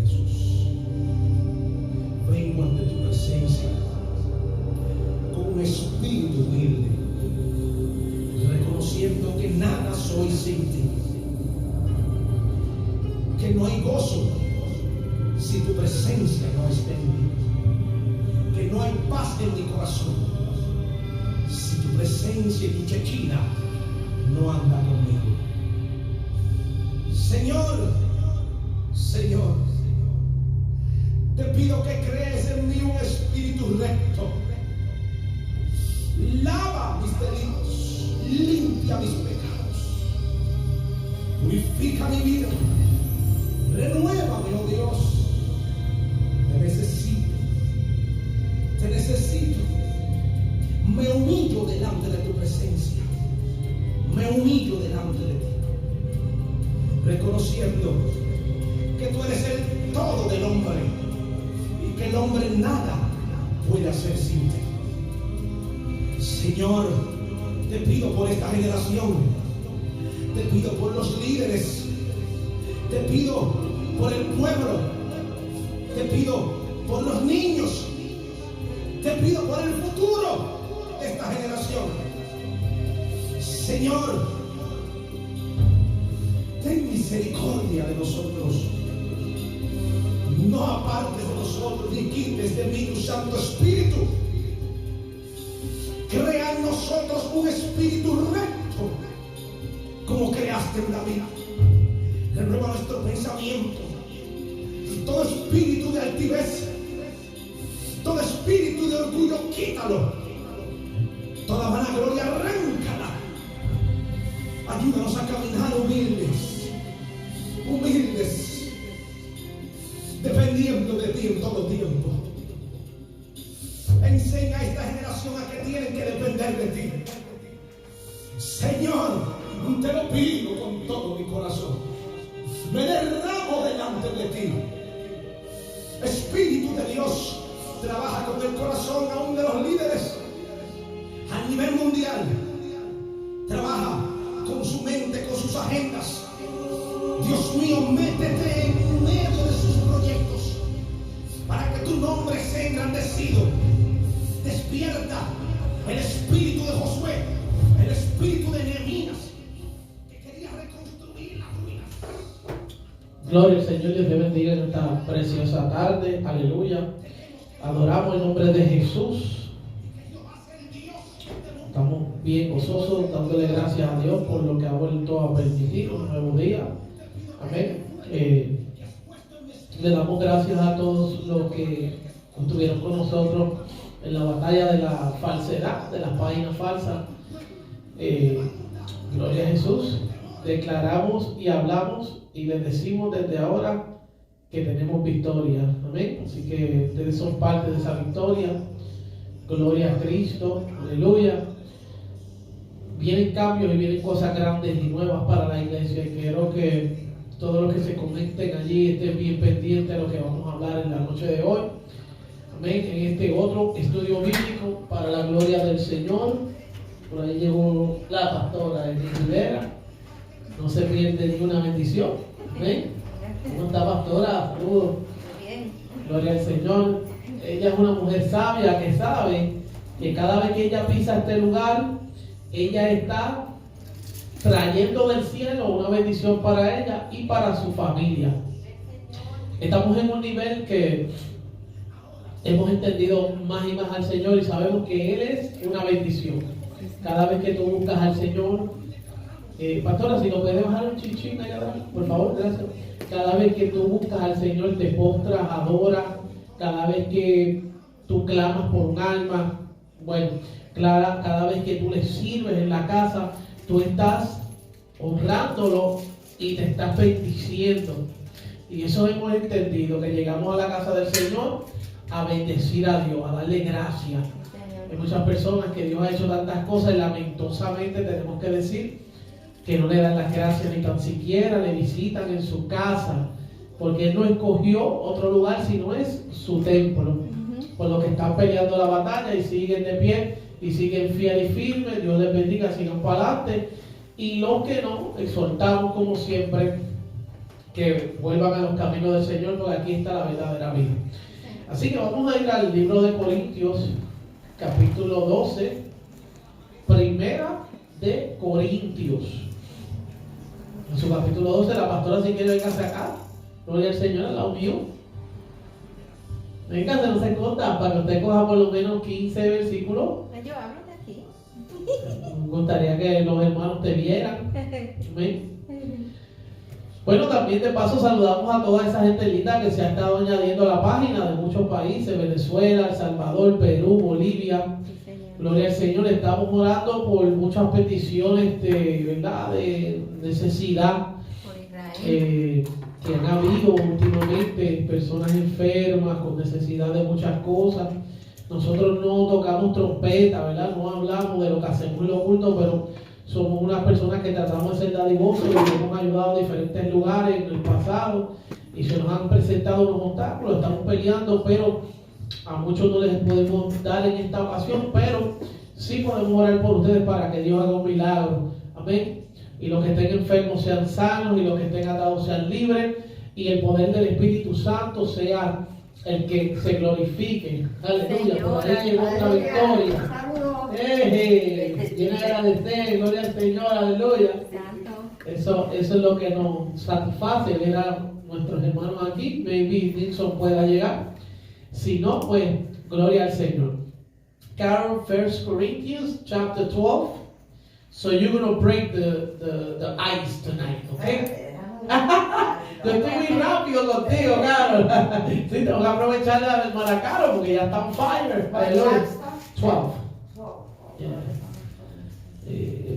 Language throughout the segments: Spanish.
Jesús, vengo ante tu presencia con un espíritu humilde, reconociendo que nada soy sin ti, que no hay gozo si tu presencia no está en mí, que no hay paz en mi corazón si tu presencia y tu Shekinah no anda conmigo. Señor, Señor, te pido que crees en mí un espíritu recto. Lava mis delitos, limpia mis pecados, purifica mi vida, renuévame, oh Dios. Te necesito. Me humillo delante de tu presencia, me humillo delante de ti, reconociendo que tú eres el todo del hombre y que el hombre nada puede hacer sin ti. Señor, te pido por esta generación, te pido por los líderes, te pido por el pueblo, te pido por los niños, te pido por el futuro de esta generación. Señor, ten misericordia de nosotros. No apartes de nosotros ni quites de mí tu Santo Espíritu. Crea en nosotros un espíritu recto, como creaste en David. Renueva nuestro pensamiento. Y todo espíritu de altivez, todo espíritu de orgullo, quítalo. Toda vanagloria, arráncala. Ayúdanos a caminar humildes, humildes, dependiendo de ti en todo tiempo. Enseña a esta generación a que tienen que depender de ti. Señor, te lo pido con todo mi corazón. Me derramo delante de ti. Espíritu de Dios, trabaja con el corazón aún de los líderes a nivel mundial. Trabaja con su mente, con sus agendas. Dios mío, métete en medio de sus proyectos para que tu nombre sea engrandecido. Despierta el espíritu de Josué, el espíritu de Nehemías, que quería reconstruir las ruinas. Gloria al Señor, Dios te bendiga en esta preciosa tarde. Aleluya. Adoramos el nombre de Jesús. Estamos bien gozosos, dándole gracias a Dios por lo que ha vuelto a permitir un nuevo día. Amén. Le damos gracias a todos los que estuvieron con nosotros en la batalla de la falsedad, de las páginas falsas. Gloria a Jesús. Declaramos y hablamos y les decimos desde ahora que tenemos victoria. Amén. Así que ustedes son parte de esa victoria. Gloria a Cristo. Aleluya. Vienen cambios y vienen cosas grandes y nuevas para la iglesia. Y quiero que todos los que se conecten allí estén bien pendientes de lo que vamos a hablar en la noche de hoy. Amén. En este otro estudio bíblico para la gloria del Señor. Por ahí llegó la pastora Edith Rivera. No se pierde ni una bendición. Amén. ¿Cómo está, pastora? Saludos. Bien. Gloria al Señor. Ella es una mujer sabia que sabe que cada vez que ella pisa este lugar, ella está trayendo del cielo una bendición para ella y para su familia. Estamos en un nivel que hemos entendido más y más al Señor y sabemos que Él es una bendición. Cada vez que tú buscas al Señor, pastora, si nos puede bajar un chichín allá, por favor, gracias. Cada vez que tú buscas al Señor, te postras, adoras. Cada vez que tú clamas por un alma, bueno, cada vez que tú le sirves en la casa, tú estás honrándolo y te estás bendiciendo. Y eso hemos entendido, que llegamos a la casa del Señor a bendecir a Dios, a darle gracias. Hay muchas personas que Dios ha hecho tantas cosas y lamentosamente tenemos que decir que no le dan las gracias ni tan siquiera le visitan en su casa, porque Él no escogió otro lugar sino es su templo. Por lo que están peleando la batalla y siguen de pie y siguen fiel y firmes. Dios les bendiga, sigan para adelante. Y los que no, exhortamos como siempre que vuelvan a los caminos del Señor, porque aquí está la verdadera vida. Así que vamos a ir al libro de Corintios, capítulo 12, primera de Corintios. En su capítulo 12, la pastora, si quiere, venga acá. Gloria al Señor, al lado mío. Venga, se nos encuentra para que usted coja por lo menos 15 versículos. Yo hablo de aquí. Me gustaría que los hermanos te vieran. Amén. Bueno, también de paso saludamos a toda esa gente linda que se ha estado añadiendo a la página de muchos países: Venezuela, El Salvador, Perú, Bolivia. Gloria al Señor. Estamos orando por muchas peticiones ¿verdad? De necesidad que han habido últimamente, personas enfermas con necesidad de muchas cosas. Nosotros no tocamos trompeta, ¿verdad? No hablamos de lo que hacemos en lo oculto, pero somos unas personas que tratamos de ser dadivosos y hemos ayudado a diferentes lugares en el pasado y se nos han presentado unos obstáculos. Estamos peleando, pero a muchos no les podemos dar en esta ocasión, pero sí podemos orar por ustedes para que Dios haga un milagro. Amén. Y los que estén enfermos sean sanos, y los que estén atados sean libres, y el poder del Espíritu Santo sea el que se glorifique. Aleluya. Por ahí llegó otra victoria. Viene a agradecer, gloria al Señor, aleluya. Eso es lo que nos satisface, ver a nuestros hermanos aquí. Maybe Nixon pueda llegar. Si no, pues gloria al Señor. Carol, 1 Corinthians chapter 12. So you're going to break the ice tonight, okay? Yo estoy muy rápido contigo, Carol. Sí, tengo que aprovechar la hermana Carol porque ya está on fire. 12.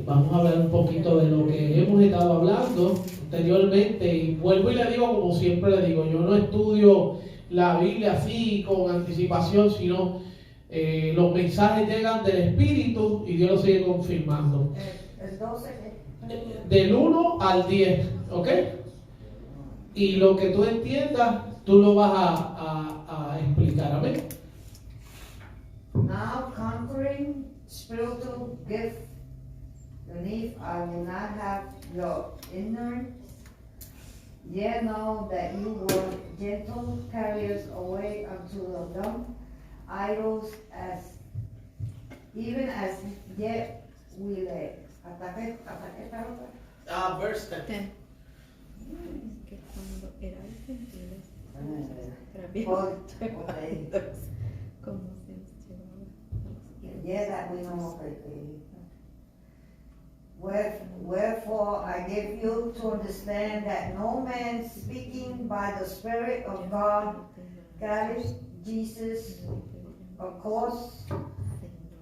Vamos a hablar un poquito de lo que hemos estado hablando anteriormente, y vuelvo y le digo, como siempre le digo, yo no estudio la Biblia así con anticipación, sino los mensajes llegan del Espíritu y Dios los sigue confirmando. El 12. Del 1 al 10, ¿ok? Y lo que tú entiendas, tú lo vas a explicar, amén. Now conquering spiritual gift, beneath I will not have your ignorance. Yet know that you were gentle carriers away unto the dumb idols, as even as yet we lay. ¿Hasta qué está? Verse 10. Que cuando era el gentil, como se llevaba. Yeah, that we know. Wherefore I give you to understand that no man speaking by the Spirit of God carries Jesus, of course,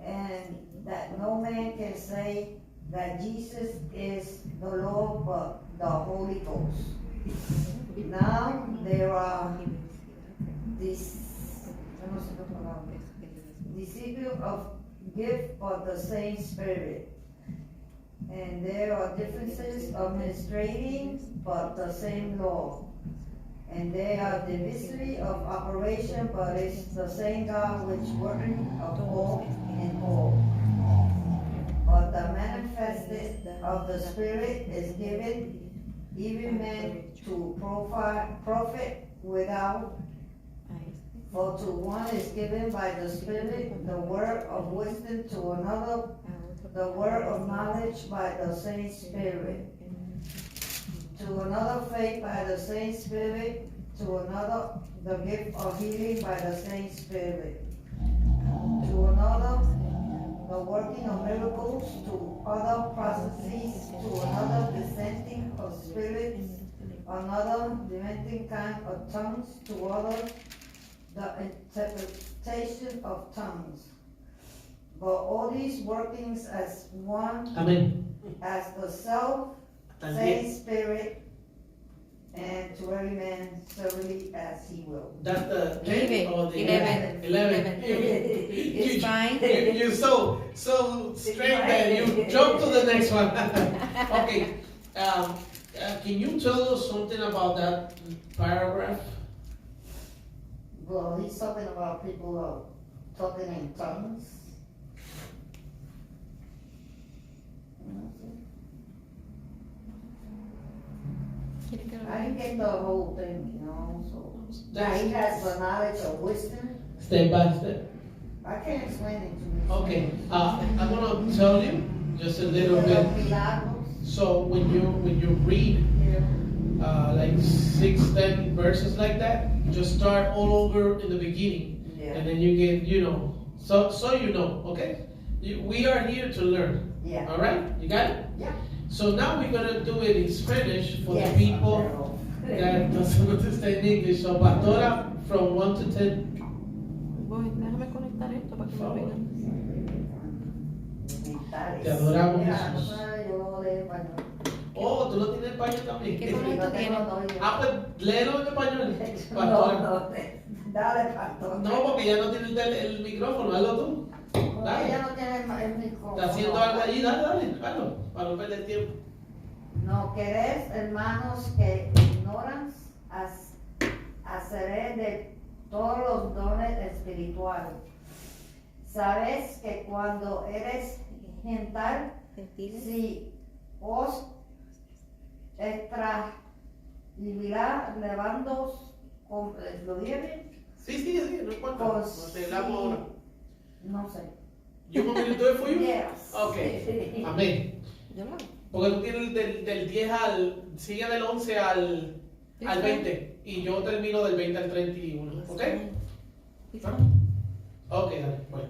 and that no man can say that Jesus is the Lord but the Holy Ghost. Now there are disciples of gift but the same Spirit. And there are differences of administrating, but the same law. And there are diversity of operation, but it's the same God which working of all in all. But the manifested of the Spirit is given, even men to profit without. For to one is given by the Spirit the word of wisdom, to another the word of knowledge by the same Spirit, to another faith by the same Spirit, to another the gift of healing by the same Spirit, to another the working of miracles, to other prophecies, to another dissenting of spirits, another dividing kind of tongues, to others the interpretation of tongues. But all these workings as one, Amén. as the self same Spirit, and to every man severally as he will. That's the 10 or the 11. 11. It's fine. You're so straight that you jump to the next one. Okay. Can you tell us something about that paragraph? Well, he's talking about people talking in tongues. ¿Quiere que lo I lea? didn't get the whole thing, you know, so. That's- He has the knowledge of wisdom. Step by step. I can explain it to you. Okay, I'm gonna tell you just a little De bit. los milagros. So when you read like 6-10 verses like that, just start all over in the beginning, Yeah. and then you get so you know, okay? We are here to learn. Yeah. All right, you got it? Yeah. So now we're gonna do it in Spanish for Yes, the people pero- that doesn't understand English. So Pastora, from 1 to 10. Voy, déjame conectar esto para que me vean. Te adoramos, Mira, Jesús. yo lo leo en español. Oh, tú lo tienes en español también. ¿Qué Sí, formato no tengo, tiene? no, yo- Pues léelo en español. No, Pastora. no, dale, pastor. No, porque ya no tiene el micrófono, hazlo tú. Dale. Ella no tiene el micrófono. Está haciendo algo allí, dale, hazlo, para no perder tiempo. No queréis, hermanos, que ignoran hacer de todos los dones espirituales. Sabes que cuando eres gentil, Gentiles. si os extraviará levándoos con, ¿lo dije bien? Sí, no importa. Con No te damos ahora. no sé. You want me to do it for you? Yes. Okay. Amén. Yo lo hago. Porque tú tienes del 10 sigue del 11 al 20. Y yo termino del 20 al 31. ¿Ok? Ok, dale, bueno.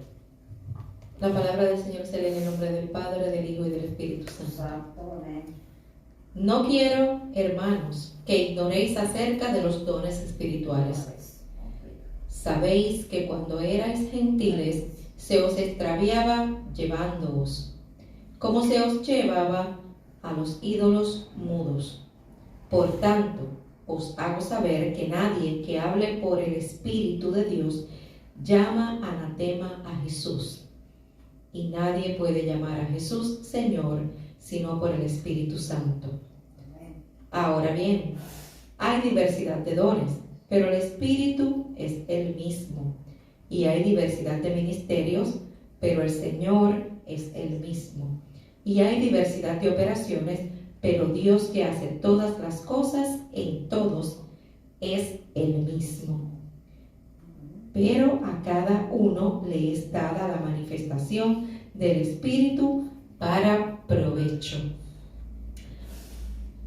La palabra del Señor se lee en el nombre del Padre, del Hijo y del Espíritu Santo. Santo, amén. No quiero, hermanos, que ignoréis acerca de los dones espirituales. Sabéis que cuando erais gentiles se os extraviaba llevándoos, como se os llevaba a los ídolos mudos. Por tanto, os hago saber que nadie que hable por el Espíritu de Dios llama anatema a Jesús. Y nadie puede llamar a Jesús Señor sino por el Espíritu Santo. Ahora bien, hay diversidad de dones, pero el Espíritu es el mismo. Y hay diversidad de ministerios, pero el Señor es el mismo. Y hay diversidad de operaciones, pero Dios que hace todas las cosas en todos es el mismo. Pero a cada uno le es dada la manifestación del Espíritu para provecho.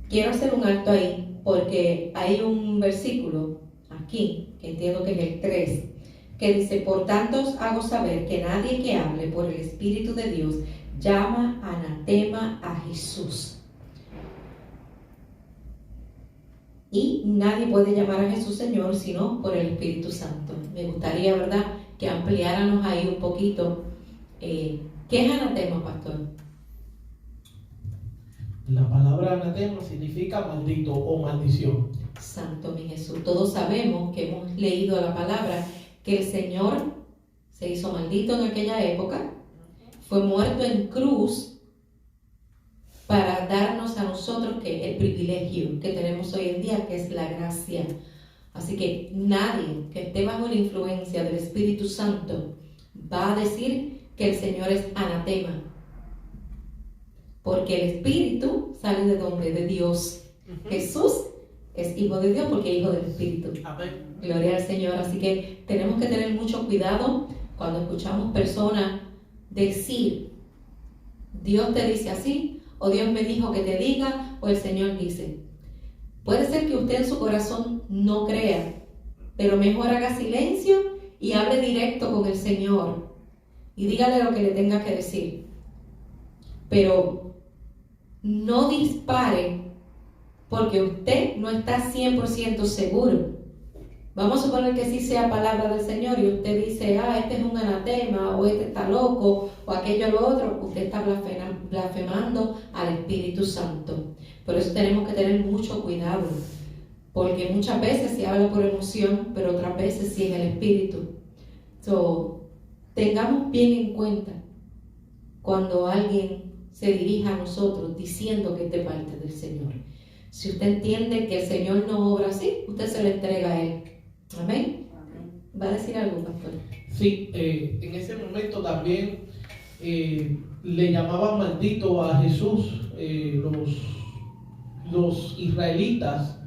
Quiero hacer un alto ahí porque hay un versículo aquí, que entiendo que es el 3, que dice: por tanto os hago saber que nadie que hable por el Espíritu de Dios llama anatema a Jesús. Y nadie puede llamar a Jesús Señor sino por el Espíritu Santo. Me gustaría, ¿verdad?, que ampliáramos ahí un poquito. ¿Qué es anatema, pastor? La palabra anatema significa maldito o maldición. Santo mi Jesús. Todos sabemos que hemos leído la palabra que el Señor se hizo maldito en aquella época, fue muerto en cruz para darnos a nosotros que el privilegio que tenemos hoy en día, que es la gracia. Así que nadie que esté bajo la influencia del Espíritu Santo va a decir que el Señor es anatema, porque el Espíritu sale de donde, de Dios. Jesús es hijo de Dios porque es hijo del Espíritu. Amén. Gloria al Señor. Así que tenemos que tener mucho cuidado cuando escuchamos personas decir: Dios te dice así, o Dios me dijo que te diga, o el Señor dice. Puede ser que usted en su corazón no crea, pero mejor haga silencio y hable directo con el Señor y dígale lo que le tenga que decir. Pero no dispare porque usted no está 100% seguro. Vamos a suponer que sí sea palabra del Señor y usted dice: este es un anatema, o este está loco, o aquello lo otro. Usted está blasfemando al Espíritu Santo. Por eso tenemos que tener mucho cuidado, porque muchas veces se habla por emoción, pero otras veces sí es el Espíritu. Tengamos bien en cuenta cuando alguien se dirija a nosotros diciendo que es de parte del Señor. Si usted entiende que el Señor no obra así, usted se lo entrega a Él. Amén. ¿Va a decir algo, pastor? Sí, en ese momento también le llamaban maldito a Jesús los israelitas,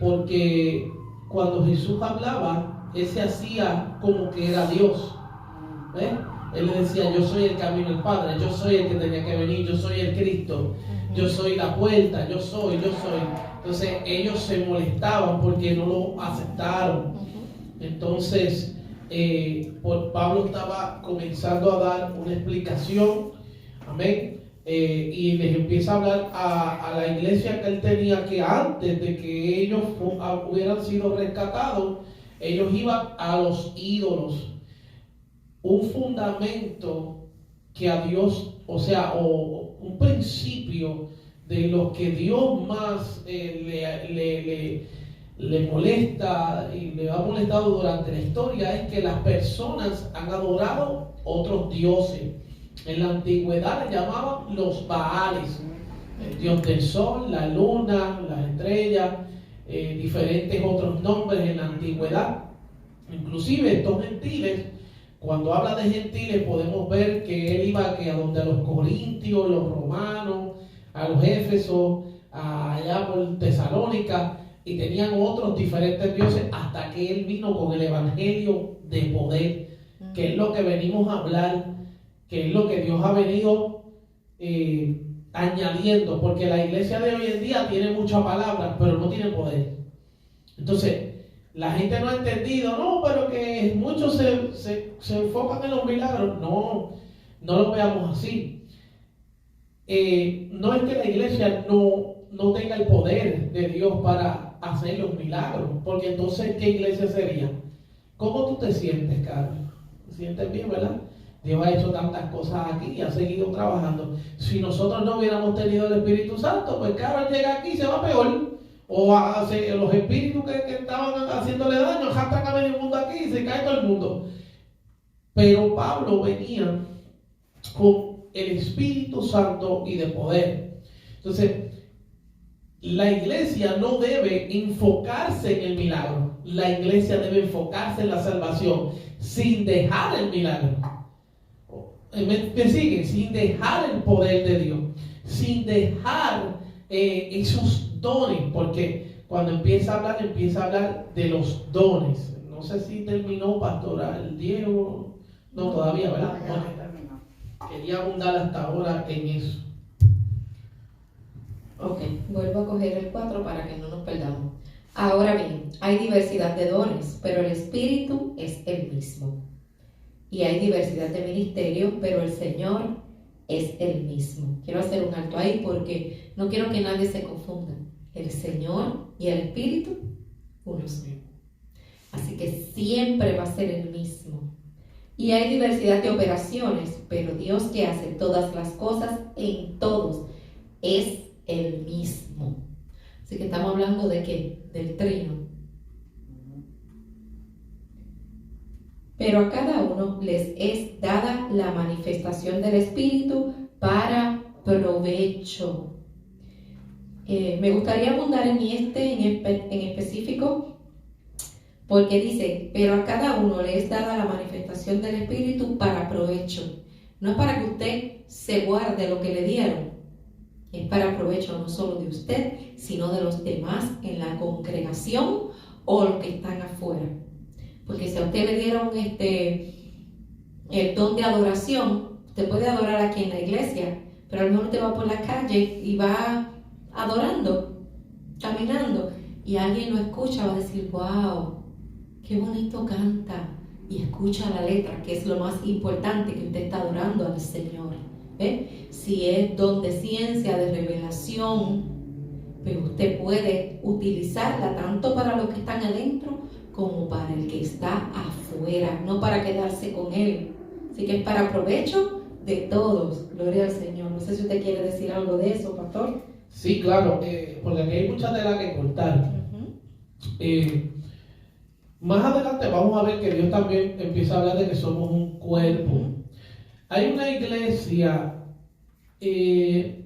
porque cuando Jesús hablaba, Él se hacía como que era Dios. ¿Ves? Él le decía, yo soy el camino del Padre, yo soy el que tenía que venir, yo soy el Cristo, yo soy la puerta, yo soy. Entonces ellos se molestaban porque no lo aceptaron. Entonces Pablo estaba comenzando a dar una explicación, amén, y les empieza a hablar a la iglesia que él tenía, que antes de que ellos hubieran sido rescatados, ellos iban a los ídolos. Un fundamento que a Dios, o un principio de lo que Dios más le molesta y le ha molestado durante la historia, es que las personas han adorado otros dioses. En la antigüedad le llamaban los Baales, el dios del sol, la luna, las estrellas, diferentes otros nombres en la antigüedad. Inclusive estos gentiles, cuando habla de gentiles, podemos ver que él iba a donde a los corintios, los romanos, a los éfesos, allá por Tesalónica, y tenían otros diferentes dioses, hasta que él vino con el evangelio de poder, que es lo que venimos a hablar, que es lo que Dios ha venido añadiendo, porque la iglesia de hoy en día tiene muchas palabras, pero no tiene poder. Entonces, la gente no ha entendido, no, pero que muchos se enfocan en los milagros. No lo veamos así. No es que la iglesia no tenga el poder de Dios para hacer los milagros, porque entonces, ¿qué iglesia sería? ¿Cómo tú te sientes, Carmen? ¿Te sientes bien, verdad? Dios ha hecho tantas cosas aquí y ha seguido trabajando. Si nosotros no hubiéramos tenido el Espíritu Santo, pues Carmen llega aquí y se va peor. O los espíritus que estaban haciéndole daño, arrastran a medio mundo aquí y se cae todo el mundo. Pero Pablo venía con el Espíritu Santo y de poder. Entonces, la iglesia no debe enfocarse en el milagro. La iglesia debe enfocarse en la salvación, sin dejar el milagro. ¿Me siguen? Sin dejar el poder de Dios, sin dejar esos dones, porque cuando empieza a hablar de los dones. No sé si terminó pastoral Diego, no todavía, ¿verdad? No, ya terminó. Quería abundar hasta ahora en eso. Ok, vuelvo a coger el 4 para que no nos perdamos. Ahora bien, hay diversidad de dones, pero el Espíritu es el mismo. Y hay diversidad de ministerios, pero el Señor es el mismo. Quiero hacer un alto ahí porque no quiero que nadie se confunda. El Señor y el Espíritu, uno son. Así que siempre va a ser el mismo. Y hay diversidad de operaciones, pero Dios que hace todas las cosas en todos es el mismo. Así que estamos hablando de ¿qué? Del trino. Pero a cada uno les es dada la manifestación del Espíritu para provecho. Me gustaría abundar en en específico, porque dice, pero a cada uno le es dada la manifestación del Espíritu para provecho. No es para que usted se guarde lo que le dieron, es para provecho no solo de usted, sino de los demás en la congregación o los que están afuera. Porque si a usted le dieron el don de adoración, usted puede adorar aquí en la iglesia, pero a lo mejor usted va por la calle y va adorando, caminando, y alguien lo escucha, va a decir, wow, qué bonito canta, y escucha la letra, que es lo más importante, que usted está adorando al Señor. Si es don de ciencia, de revelación, pero usted puede utilizarla tanto para los que están adentro como para el que está afuera, no para quedarse con él. Así que es para provecho de todos. Gloria al Señor. No sé si usted quiere decir algo de eso, pastor. Sí, claro, porque aquí hay mucha tela que cortar. Más adelante vamos a ver que Dios también empieza a hablar de que somos un cuerpo. Hay una iglesia que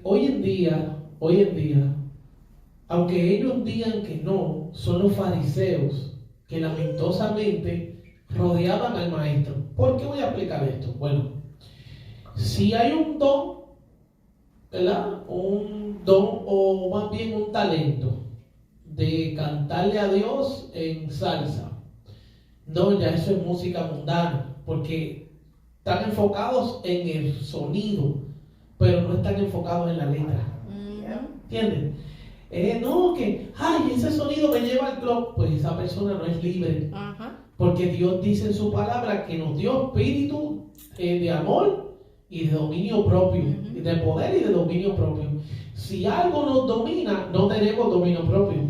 hoy en día, aunque ellos digan que no, son los fariseos que lamentosamente rodeaban al maestro. ¿Por qué voy a explicar esto? Bueno, si hay un don, ¿verdad? Un don o más bien un talento de cantarle a Dios en salsa. No, ya eso es música mundana, porque están enfocados en el sonido, pero no están enfocados en la letra. ¿Entienden? No, que, ay, ese sonido me lleva al club. Pues esa persona no es libre. Porque Dios dice en su palabra que nos dio espíritu de amor y de dominio propio, de poder y de dominio propio. Si algo nos domina, no tenemos dominio propio.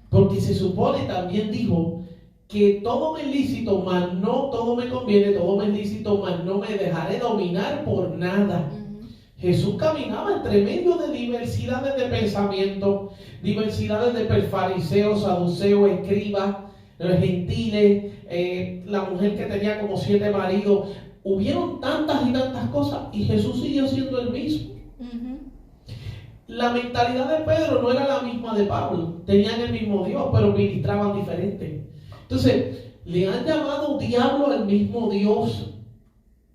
Porque se supone, también dijo, que todo me es lícito, mas no todo me conviene, todo me es lícito, mas no me dejaré dominar por nada. Jesús caminaba entre medio de diversidades de pensamiento, diversidades de fariseos, saduceos, escribas, los gentiles, la mujer que tenía como 7 maridos. Hubieron tantas y tantas cosas y Jesús siguió siendo el mismo. La mentalidad de Pedro no era la misma de Pablo. Tenían el mismo Dios, pero ministraban diferente. Entonces, le han llamado diablo al mismo Dios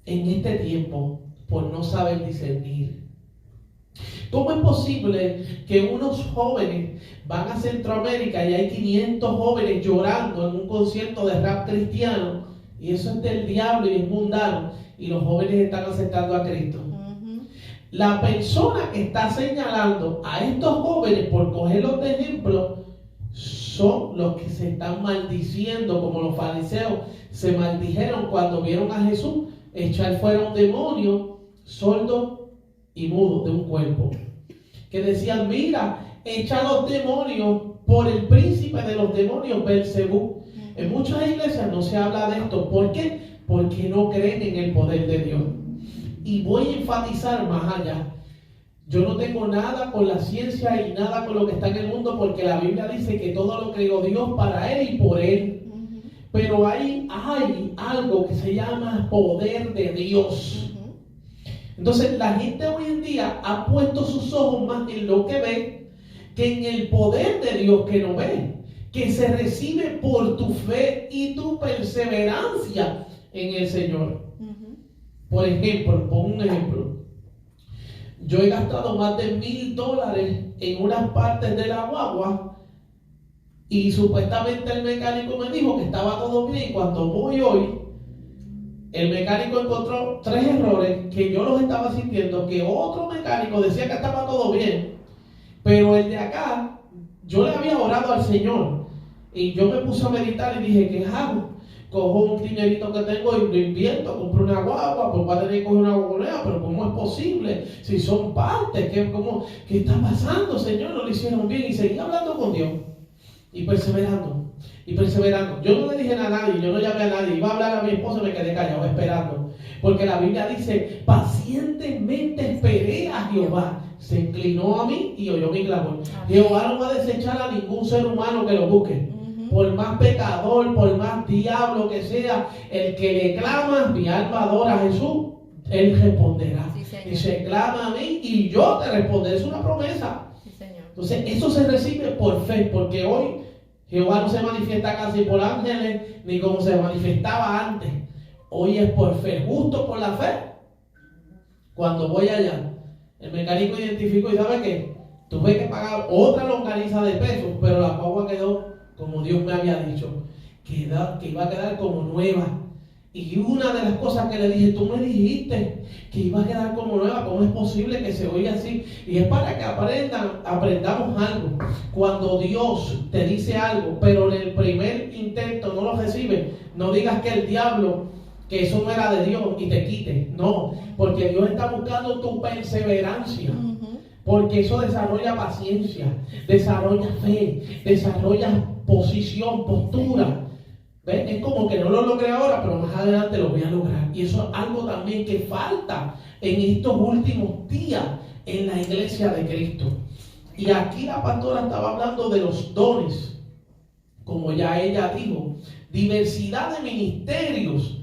en este tiempo por no saber discernir. ¿Cómo es posible que unos jóvenes van a Centroamérica y hay 500 jóvenes llorando en un concierto de rap cristiano y eso es del diablo y es mundano y los jóvenes están aceptando a Cristo? La persona que está señalando a estos jóvenes por cogerlos de ejemplo son los que se están maldiciendo, como los fariseos se maldijeron cuando vieron a Jesús echar fuera un demonio sordo y mudo de un cuerpo, que decían: mira, echa los demonios por el príncipe de los demonios, Belcebú. En muchas iglesias no se habla de esto. ¿Por qué? Porque no creen en el poder de Dios. Y voy a enfatizar más allá. Yo no tengo nada con la ciencia y nada con lo que está en el mundo, porque la Biblia dice que todo lo creó Dios para Él y por Él. Pero hay algo que se llama poder de Dios. Entonces la gente hoy en día ha puesto sus ojos más en lo que ve que en el poder de Dios que no ve, que se recibe por tu fe y tu perseverancia en el Señor. Por ejemplo, pongo un ejemplo. Yo he gastado más de $1,000 en unas partes de la guagua y supuestamente el mecánico me dijo que estaba todo bien, y cuando voy hoy, el mecánico encontró 3 errores que yo los estaba sintiendo, que otro mecánico decía que estaba todo bien, pero el de acá, yo le había orado al Señor y yo me puse a meditar y dije: ¿qué hago? Cojo un dinerito que tengo y lo invierto, compro una guagua, pues voy a tener que coger una guagua nueva, pero ¿cómo es posible? Si son partes, ¿qué está pasando, Señor? No lo hicieron bien. Y seguí hablando con Dios y perseverando. Yo no le dije a nadie, yo no llamé a nadie, iba a hablar a mi esposa y me quedé callado esperando, porque la Biblia dice: pacientemente esperé a Jehová, se inclinó a mí y oyó mi clamor. Jehová no va a desechar a ningún ser humano que lo busque. Por más pecador, por más diablo que sea, el que le clama: mi alma adora a Jesús, Él responderá. Sí, y se clama a mí y yo te responderé. Es una promesa. Sí, Señor. Entonces eso se recibe por fe, porque hoy Jehová no se manifiesta casi por ángeles, ni como se manifestaba antes. Hoy es por fe, justo por la fe. Cuando voy allá, el mecánico identificó y ¿sabe qué? Tuve que pagar otra longaniza de pesos, pero la guagua quedó como Dios me había dicho, que iba a quedar como nueva. Y una de las cosas que le dije: tú me dijiste que iba a quedar como nueva, ¿cómo es posible que se oiga así? Y es para que aprendamos algo. Cuando Dios te dice algo, pero en el primer intento no lo recibes, no digas que el diablo, que eso no era de Dios y te quite. No, porque Dios está buscando tu perseverancia. Porque eso desarrolla paciencia, desarrolla fe, desarrolla posición, postura. ¿Ven? Es como que no lo logré ahora, pero más adelante lo voy a lograr. Y eso es algo también que falta en estos últimos días en la iglesia de Cristo. Y aquí la pastora estaba hablando de los dones, como ya ella dijo, diversidad de ministerios.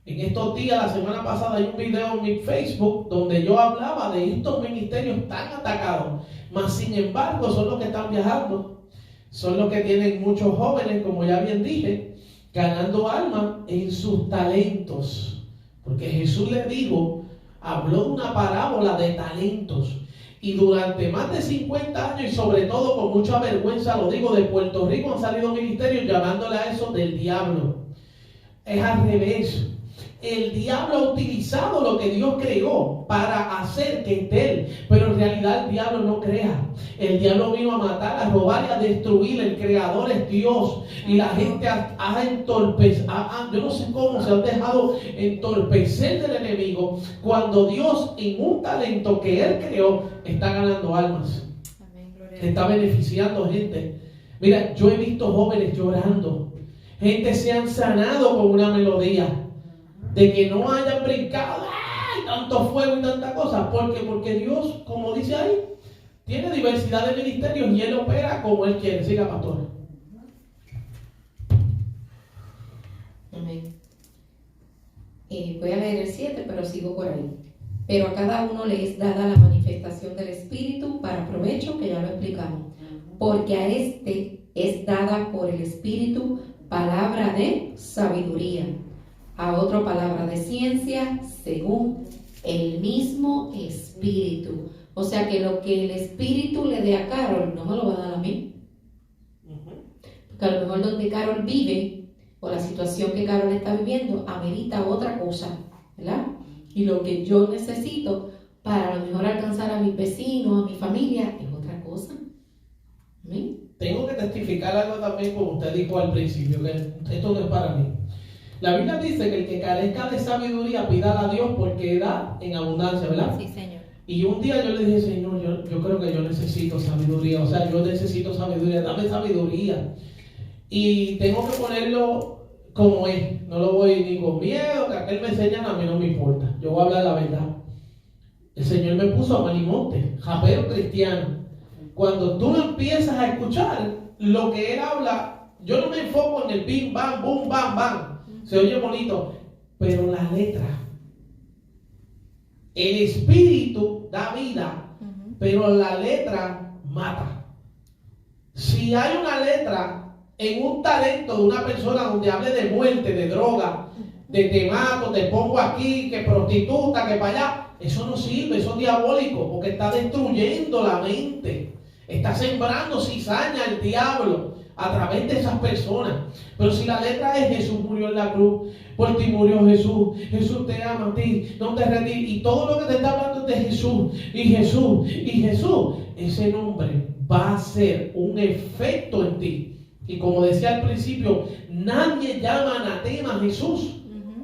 En estos días, la semana pasada, hay un video en mi Facebook donde yo hablaba de estos ministerios tan atacados, mas sin embargo son los que están viajando, son los que tienen muchos jóvenes, como ya bien dije, ganando almas en sus talentos, porque Jesús les dijo, habló de una parábola de talentos, Y durante más de 50 años, y sobre todo con mucha vergüenza, lo digo, de Puerto Rico han salido ministerios llamándole a eso del diablo. Es al revés. El diablo ha utilizado lo que Dios creó para hacer que esté él, pero en realidad el diablo no crea. El diablo vino a matar, a robar y a destruir. El creador es Dios, y la gente ha entorpecido, yo no sé cómo se han dejado entorpecer del enemigo, cuando Dios en un talento que él creó está ganando almas. Amén, gloria a Está beneficiando gente. Mira, yo he visto jóvenes llorando, gente se han sanado con una melodía, de que no hayan brincado, ¡ay! Tanto fuego y tanta cosa. Porque Dios, como dice ahí, tiene diversidad de ministerios y Él opera como Él quiere. Siga, pastor. Amén. Voy a leer el 7, pero sigo por ahí. Pero a cada uno le es dada la manifestación del Espíritu para provecho, que ya lo explicamos. Porque a este es dada por el Espíritu palabra de sabiduría, a otro palabra de ciencia según el mismo Espíritu. O sea que lo que el Espíritu le dé a Carol no me lo va a dar a mí. Porque a lo mejor donde Carol vive o la situación que Carol está viviendo amerita otra cosa, ¿verdad? Y lo que yo necesito para a lo mejor alcanzar a mis vecinos, a mi familia, es otra cosa. ¿Amén? Tengo que testificar algo también, como usted dijo al principio, que esto no es para mí. La Biblia dice que el que carezca de sabiduría pida a Dios porque da en abundancia, ¿verdad? Sí, Señor. Y un día yo le dije, Señor, yo creo que yo necesito sabiduría. O sea, yo necesito sabiduría, dame sabiduría. Y tengo que ponerlo como es. No lo voy ni con miedo, que aquel me enseñan, a mí no me importa. Yo voy a hablar la verdad. El Señor me puso a Manimonte, japero cristiano. Cuando tú empiezas a escuchar lo que Él habla, yo no me enfoco en el bim, bam, boom, bam, bam. Se oye bonito, pero la letra, el espíritu da vida, pero la letra mata. Si hay una letra en un talento de una persona donde hable de muerte, de droga, de te mato, te pongo aquí, que prostituta, que para allá, eso no sirve, eso es diabólico, porque está destruyendo la mente, está sembrando cizaña el diablo a través de esas personas. Pero si la letra es Jesús murió en la cruz, por ti murió Jesús, Jesús te ama a ti, no te retires, y todo lo que te está hablando es de Jesús, y Jesús, y Jesús, ese nombre va a hacer un efecto en ti. Y como decía al principio, nadie llama anatema a Jesús,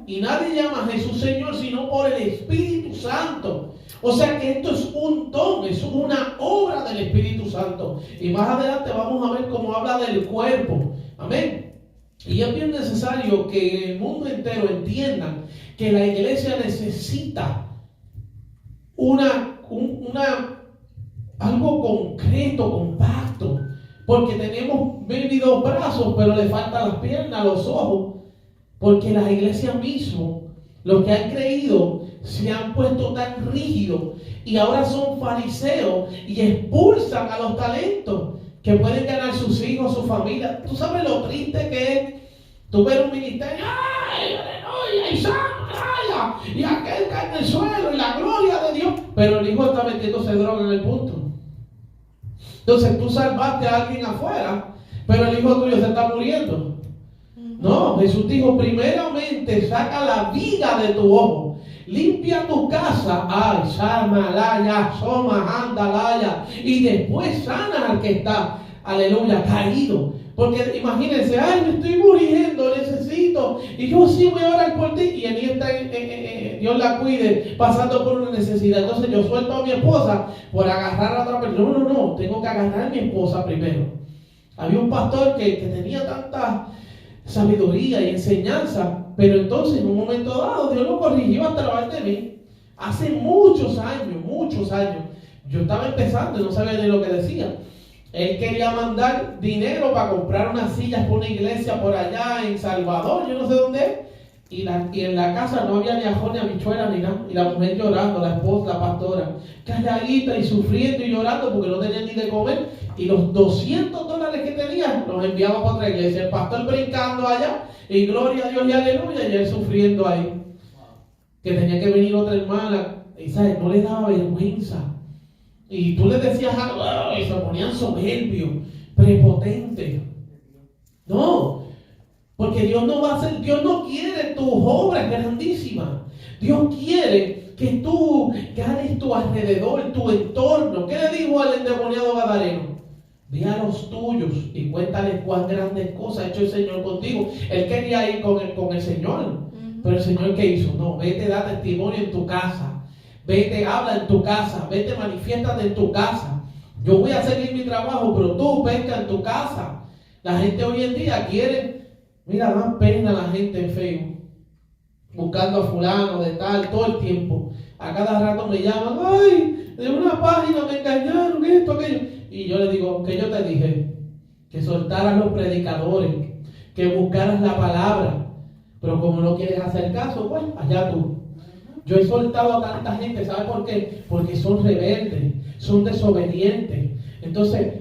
y nadie llama a Jesús Señor, sino por el Espíritu Santo. O sea que esto es un don, es una obra del Espíritu Santo. Y más adelante vamos a ver cómo habla del cuerpo. Amén. Y es bien necesario que el mundo entero entiendan que la iglesia necesita algo concreto, compacto. Porque tenemos maybe 2 brazos, pero le faltan las piernas, los ojos. Porque la iglesia mismo, los que han creído, se han puesto tan rígidos y ahora son fariseos y expulsan a los talentos que pueden ganar sus hijos, su familia. Tú sabes lo triste que es tú ver un ministerio, ¡ay, aleluya! Y sana, y aquel cae en el suelo y la gloria de Dios, pero el hijo está metiéndose droga en el punto. Entonces tú salvaste a alguien afuera, pero el hijo tuyo se está muriendo. No, Jesús dijo, primeramente saca la viga de tu ojo, limpia tu casa, ay, samalaya, soma, andalaya, y después sana al que está, aleluya, caído. Porque imagínense, ay, me estoy muriendo, necesito, y yo sí voy a orar por ti, y el niño está, Dios la cuide, pasando por una necesidad. Entonces yo suelto a mi esposa por agarrar a otra persona. No, tengo que agarrar a mi esposa primero. Había un pastor que tenía tanta sabiduría y enseñanza, pero entonces en un momento dado Dios lo corrigió a través de mí. Hace muchos años, yo estaba empezando y no sabía ni lo que decía. Él quería mandar dinero para comprar unas sillas para una iglesia por allá en Salvador, yo no sé dónde es, y en la casa no había ni ajo ni habichuela ni nada, y la mujer llorando, la esposa, la pastora, calladita y sufriendo y llorando porque no tenía ni de comer, y los $200 que tenía los enviaba para otra iglesia, el pastor brincando allá, y gloria a Dios y aleluya, y él sufriendo ahí, que tenía que venir otra hermana, y ¿sabes? No le daba vergüenza. y tú les decías algo y se ponían soberbios, prepotentes. No, porque Dios no quiere tus obras grandísimas. Dios quiere que tú ganes tu alrededor, tu entorno. ¿Qué le dijo al endemoniado gadareno? Ve a los tuyos y cuéntales cuán grandes cosas ha hecho el Señor contigo. Él quería ir con el Señor, pero el Señor, ¿qué hizo? No, vete, da testimonio en tu casa. Vete, habla en tu casa. Vete, manifiéstate en tu casa. Yo voy a seguir mi trabajo, pero tú pesca en tu casa. La gente hoy en día quiere, mira, dan pena a la gente en Facebook, buscando a fulano de tal, todo el tiempo. A cada rato me llaman, ay, de una página me engañaron, esto, aquello. Y yo le digo, que yo te dije, que soltaras los predicadores, que buscaras la palabra. Pero como no quieres hacer caso, pues allá tú. Yo he soltado a tanta gente, ¿sabe por qué? Porque son rebeldes, son desobedientes. Entonces,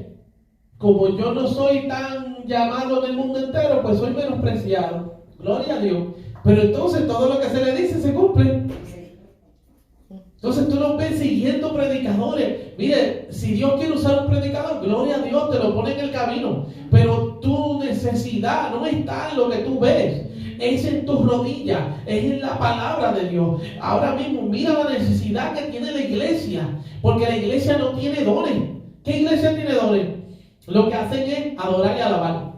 como yo no soy tan llamado en el mundo entero, pues soy menospreciado. Gloria a Dios. Pero entonces todo lo que se le dice se cumple. Entonces tú no ves siguiendo predicadores. Mire, si Dios quiere usar un predicador, gloria a Dios, te lo pone en el camino. Pero tu necesidad no está en lo que tú ves. Es en tus rodillas, es en la palabra de Dios. Ahora mismo mira la necesidad que tiene la iglesia. Porque la iglesia no tiene dones. ¿Qué iglesia tiene dones? Lo que hacen es adorar y alabar.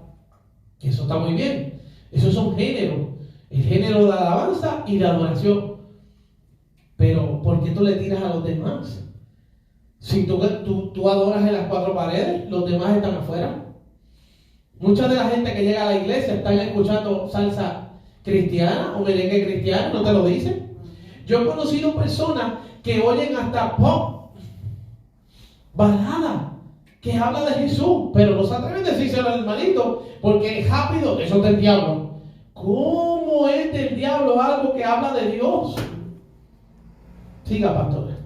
Eso está muy bien. Esos son géneros. El género de alabanza y de adoración. Pero ¿por qué tú le tiras a los demás? Si tú adoras en las cuatro paredes, los demás están afuera. Mucha de la gente que llega a la iglesia están escuchando salsa cristiana o merengue cristiano, no te lo dicen. Yo he conocido personas que oyen hasta pop, balada, que habla de Jesús, pero no se atreven a decírselo al hermanito, porque es rápido, eso es del diablo. ¿Cómo es del diablo algo que habla de Dios? Siga, pastora.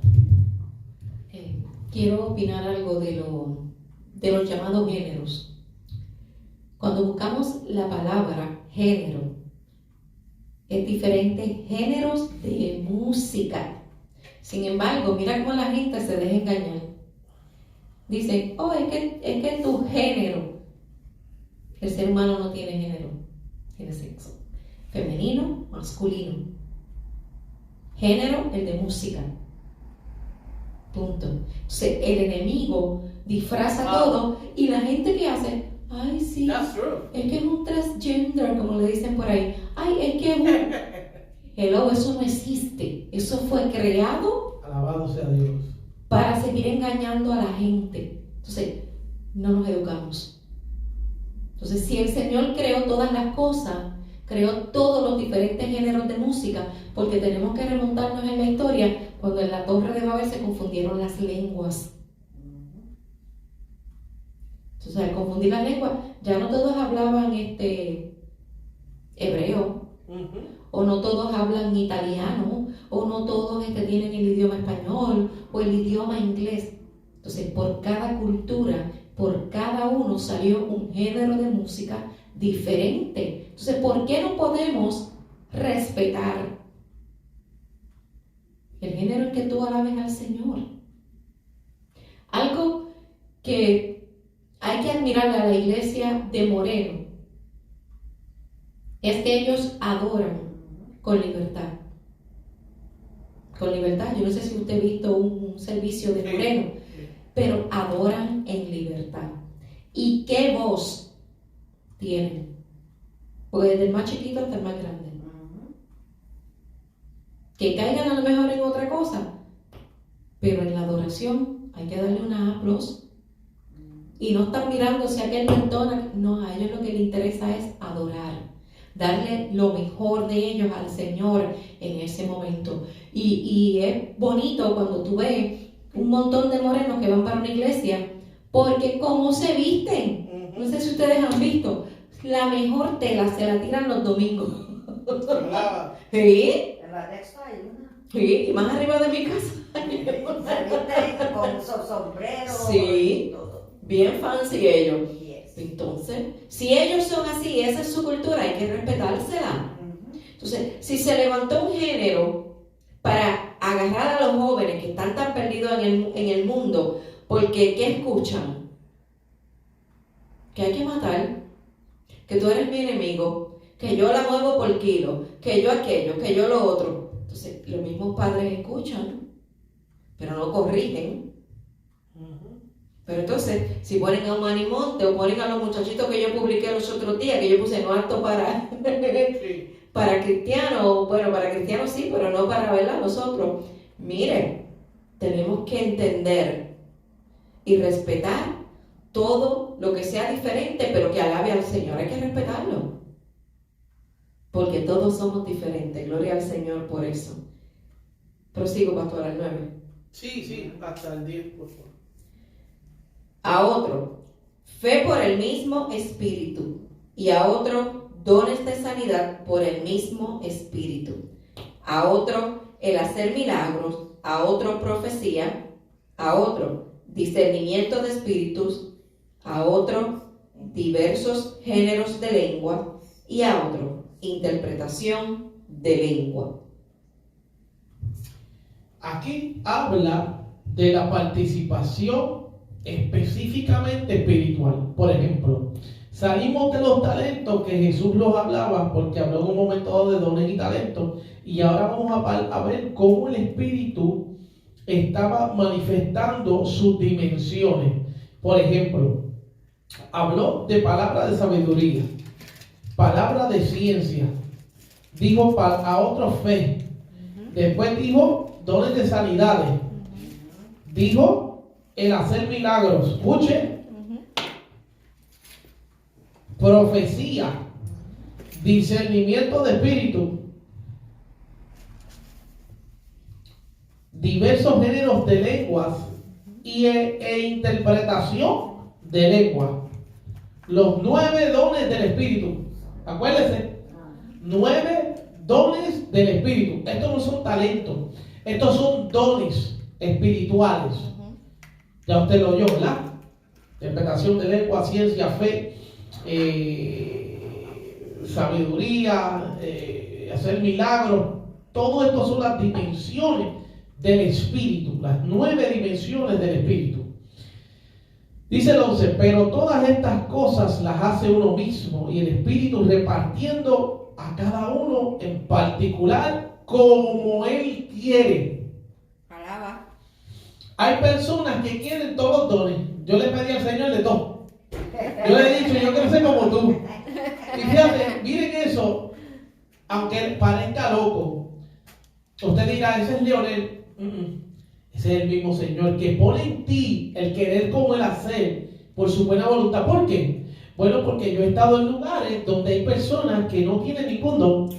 Quiero opinar algo de los llamados géneros. Cuando buscamos la palabra género, es diferentes géneros de música. Sin embargo, mira cómo la gente se deja engañar. Dicen, oh, es que tu género. El ser humano no tiene género, tiene sexo. Femenino, masculino. Género, el de música. Punto. Entonces, el enemigo disfraza todo y la gente que hace, ay, sí, es que es un transgender, como le dicen por ahí. Ay, es que es un... Hello, eso no existe. Eso fue creado. Alabado sea Dios. Para seguir engañando a la gente. Entonces, no nos educamos. Entonces, si el Señor creó todas las cosas, creó todos los diferentes géneros de música, porque tenemos que remontarnos en la historia, cuando en la Torre de Babel se confundieron las lenguas. Entonces, al confundir las lenguas, ya no todos hablaban hebreo, o no todos hablan italiano, o no todos tienen el idioma español, o el idioma inglés. Entonces, por cada cultura, por cada uno salió un género de música diferente. Entonces, ¿por qué no podemos respetar el género en que tú alabes al Señor? Algo que hay que admirarle a la iglesia de Moreno es que ellos adoran con libertad. Con libertad. Yo no sé si usted ha visto un servicio de Moreno, pero adoran en libertad. ¿Y qué voz tienen? Porque desde el más chiquito hasta el más grande. Que caigan a lo mejor en otra cosa, pero en la adoración hay que darle una aplauso. Y no están mirando si aquel no entona. No, a ellos lo que les interesa es adorar, darle lo mejor de ellos al Señor en ese momento. Y es bonito cuando tú ves un montón de morenos que van para una iglesia, porque cómo se visten. No sé si ustedes han visto, la mejor tela se la tiran los domingos. ¿Sí? En la Nexta hay una. Sí, y más arriba de mi casa. Se viste con sombrero. Sí, y todo. bien fancy ellos. Yes. Entonces, si ellos son así, esa es su cultura, hay que respetársela. Entonces, si se levantó un género para agarrar a los jóvenes que están tan perdidos en el mundo, Porque, ¿qué escuchan? Que hay que matar, que tú eres mi enemigo, que yo la muevo por kilo, que yo aquello, que yo lo otro. Entonces, los mismos padres escuchan, pero no corrigen. Pero entonces, si ponen a un manimonte o ponen a los muchachitos que yo publiqué los otros días, que yo puse no apto para, para cristianos, bueno, para cristianos sí, pero no para, ¿verdad? Nosotros, miren, tenemos que entender y respetar todo lo que sea diferente, pero que alabe al Señor. Hay que respetarlo, porque todos somos diferentes. Gloria al Señor por eso. Prosigo, pastor, al 9. Sí, hasta el 10, por favor. A otro, fe por el mismo Espíritu, y a otro, dones de sanidad por el mismo Espíritu. A otro, el hacer milagros, a otro, profecía, a otro, discernimiento de espíritus, a otro, diversos géneros de lengua, y a otro, interpretación de lengua. Aquí habla de la participación específicamente espiritual. Por ejemplo, salimos de los talentos que Jesús los hablaba, porque habló en un momento dado de dones y talentos, y ahora vamos a ver cómo el Espíritu estaba manifestando sus dimensiones. Por ejemplo, habló de palabra de sabiduría, palabra de ciencia, dijo a otros fe, después dijo dones de sanidades, dijo el hacer milagros, escuche, profecía, discernimiento de espíritu, diversos géneros de lenguas e interpretación de lengua. Los 9 dones del Espíritu. Acuérdense, 9 dones del Espíritu. Estos no son talentos, estos son dones espirituales. Ya usted lo oyó, ¿verdad? Interpretación de lengua, ciencia, fe, sabiduría, hacer milagros. Todo esto son las dimensiones del Espíritu, las 9 dimensiones del Espíritu. Dice el 11, pero todas estas cosas las hace uno mismo, y el Espíritu repartiendo a cada uno en particular como Él quiere. Alaba. Hay personas que quieren todos los dones. Yo le pedí al Señor de todo. Yo le he dicho, yo quiero ser como tú. Y fíjate, miren eso, aunque parezca loco. Usted dirá, ese es Leonel. Ese es el mismo Señor que pone en ti el querer como el hacer por su buena voluntad. ¿Por qué? Bueno, porque yo he estado en lugares donde hay personas que no tienen ningún don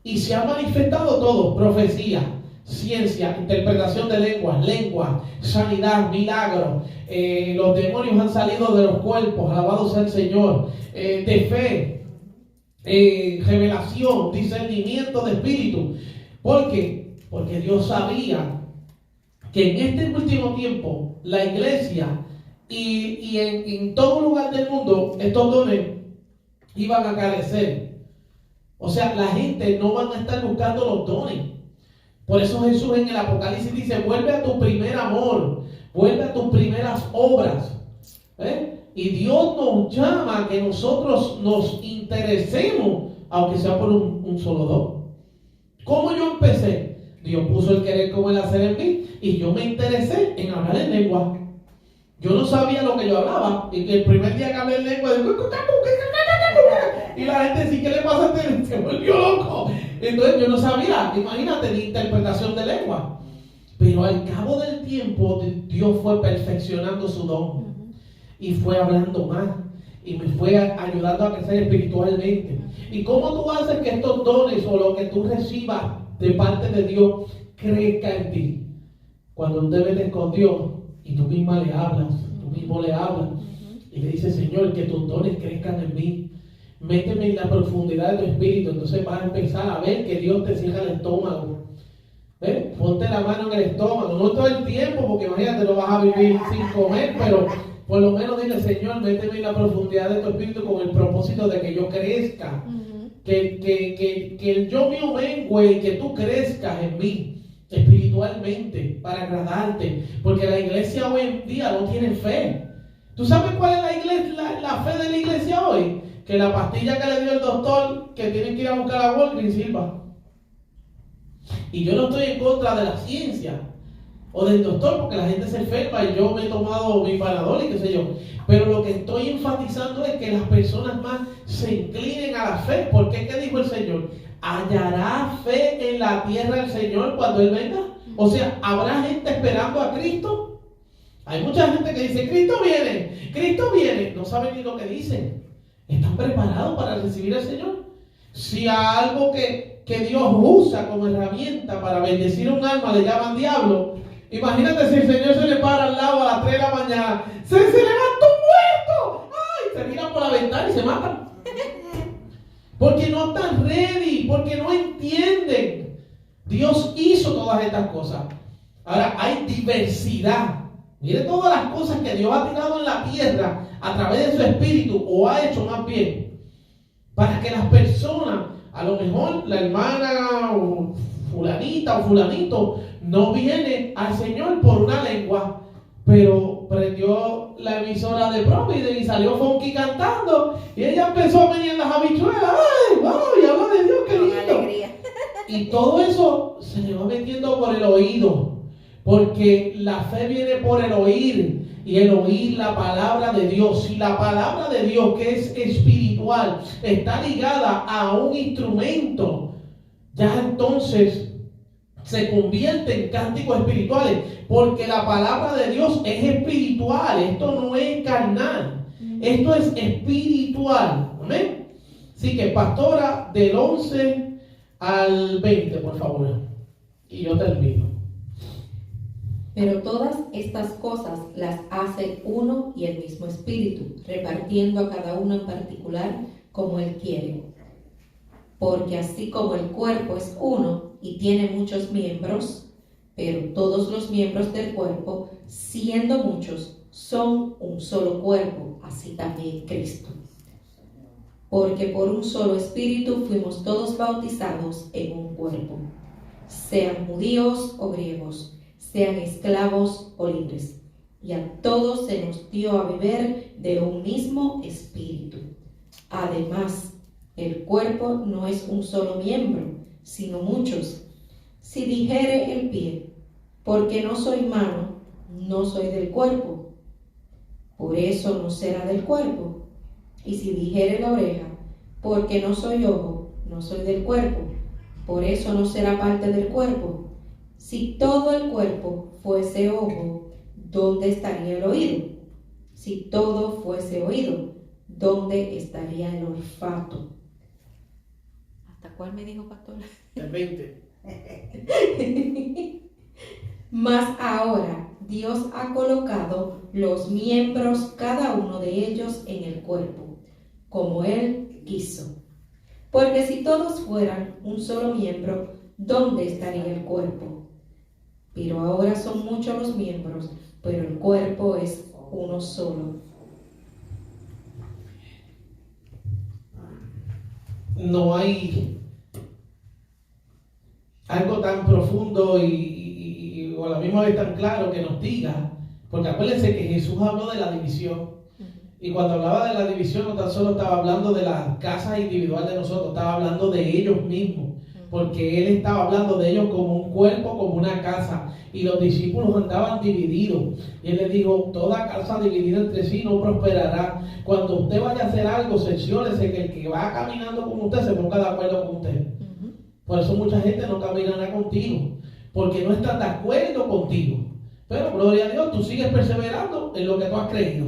y se ha manifestado todo: profecía, ciencia, interpretación de lenguas, sanidad, milagros. Los demonios han salido de los cuerpos, alabado sea el Señor. De fe, revelación, discernimiento de espíritu. ¿Por qué? Porque Dios sabía que en este último tiempo la iglesia y en todo lugar del mundo estos dones iban a carecer. O sea, la gente no van a estar buscando los dones. Por eso Jesús en el Apocalipsis dice: vuelve a tu primer amor, vuelve a tus primeras obras. Y Dios nos llama a que nosotros nos interesemos, aunque sea por un solo don. ¿Cómo yo empecé? Dios puso el querer como el hacer en mí, y yo me interesé en hablar en lengua. Yo no sabía lo que yo hablaba, y que el primer día que hablé en lengua, y la gente decía: ¿qué le pasa a usted? Se volvió loco. Entonces yo no sabía, imagínate, de interpretación de lengua. Pero al cabo del tiempo, Dios fue perfeccionando su don y fue hablando más y me fue ayudando a crecer espiritualmente. ¿Y cómo tú haces que estos dones o lo que tú recibas de parte de Dios crezca en ti? Cuando tú te metes con Dios y tú misma le hablas, tú mismo le hablas y le dices: Señor, que tus dones crezcan en mí, méteme en la profundidad de tu espíritu. Entonces vas a empezar a ver que Dios te cierra el estómago. Ponte la mano en el estómago, no todo el tiempo, porque imagínate, lo vas a vivir sin comer, pero por lo menos dile: Señor, méteme en la profundidad de tu espíritu con el propósito de que yo crezca. Que el yo mío mengue y que tú crezcas en mí. espiritualmente, para agradarte, porque la iglesia hoy en día no tiene fe. ¿Tú sabes cuál es la fe de la iglesia hoy? Que la pastilla que le dio el doctor, que tienen que ir a buscar a Walgreens, sirva. Y yo no estoy en contra de la ciencia o del doctor, porque la gente se enferma y yo me he tomado mi Panadol y qué sé yo. Pero lo que estoy enfatizando es que las personas más se inclinen a la fe. ¿Por qué? ¿Qué dijo el Señor? ¿Hallará fe en la tierra el Señor cuando Él venga? O sea, ¿habrá gente esperando a Cristo? Hay mucha gente que dice, Cristo viene, Cristo viene. No saben ni lo que dicen. ¿Están preparados para recibir al Señor? Si a algo que Dios usa como herramienta para bendecir un alma le llaman diablo, imagínate si el Señor se le para al lado a las 3 de la mañana, se levanta un muerto, ¡ay! Se miran por la ventana y se matan. Porque no están ready, porque no entienden. Dios hizo todas estas cosas. Ahora hay diversidad. Mire todas las cosas que Dios ha tirado en la tierra a través de su espíritu, o ha hecho más bien, para que las personas, a lo mejor la hermana o fulanita o fulanito no viene al Señor por una lengua, pero prendió la emisora de Providence y salió Funky cantando y ella empezó a venir en las habichuelas, ¡ay, wow! Y habla de Dios, qué lindo. Y todo eso se le va metiendo por el oído, porque la fe viene por el oír, y el oír la palabra de Dios. Si la palabra de Dios, que es espiritual, está ligada a un instrumento, ya entonces se convierte en cánticos espirituales, porque la palabra de Dios es espiritual. Esto no es carnal, esto es espiritual. Amén. Así que, pastora, del 11 al 20, por favor, y yo termino. Pero todas estas cosas las hace uno y el mismo Espíritu, repartiendo a cada uno en particular como Él quiere. Porque así como el cuerpo es uno y tiene muchos miembros, pero todos los miembros del cuerpo, siendo muchos, son un solo cuerpo, así también Cristo. Porque por un solo Espíritu fuimos todos bautizados en un cuerpo, sean judíos o griegos, sean esclavos o libres, y a todos se nos dio a beber de un mismo espíritu. Además, el cuerpo no es un solo miembro, sino muchos. Si dijere el pie, porque no soy mano, no soy del cuerpo, por eso no será del cuerpo. Y si dijere la oreja, porque no soy ojo, no soy del cuerpo, por eso no será parte del cuerpo. Si todo el cuerpo fuese ojo, ¿dónde estaría el oído? Si todo fuese oído, ¿dónde estaría el olfato? ¿Hasta cuál me dijo, pastor? El 20. Mas ahora Dios ha colocado los miembros, cada uno de ellos, en el cuerpo, como Él quiso. Porque si todos fueran un solo miembro, ¿dónde estaría el cuerpo? Pero ahora son muchos los miembros, pero el cuerpo es uno solo. No hay algo tan profundo y o a la misma vez tan claro que nos diga, porque acuérdense que Jesús habló de la división, y cuando hablaba de la división no tan solo estaba hablando de la casa individual de nosotros, estaba hablando de ellos mismos, porque Él estaba hablando de ellos como un cuerpo, como una casa, y los discípulos andaban divididos, y Él les dijo, toda casa dividida entre sí no prosperará. Cuando usted vaya a hacer algo, cerciórese que el que va caminando con usted se ponga de acuerdo con usted. Por eso mucha gente no caminará contigo, porque no están de acuerdo contigo. Pero gloria a Dios, tú sigues perseverando en lo que tú has creído,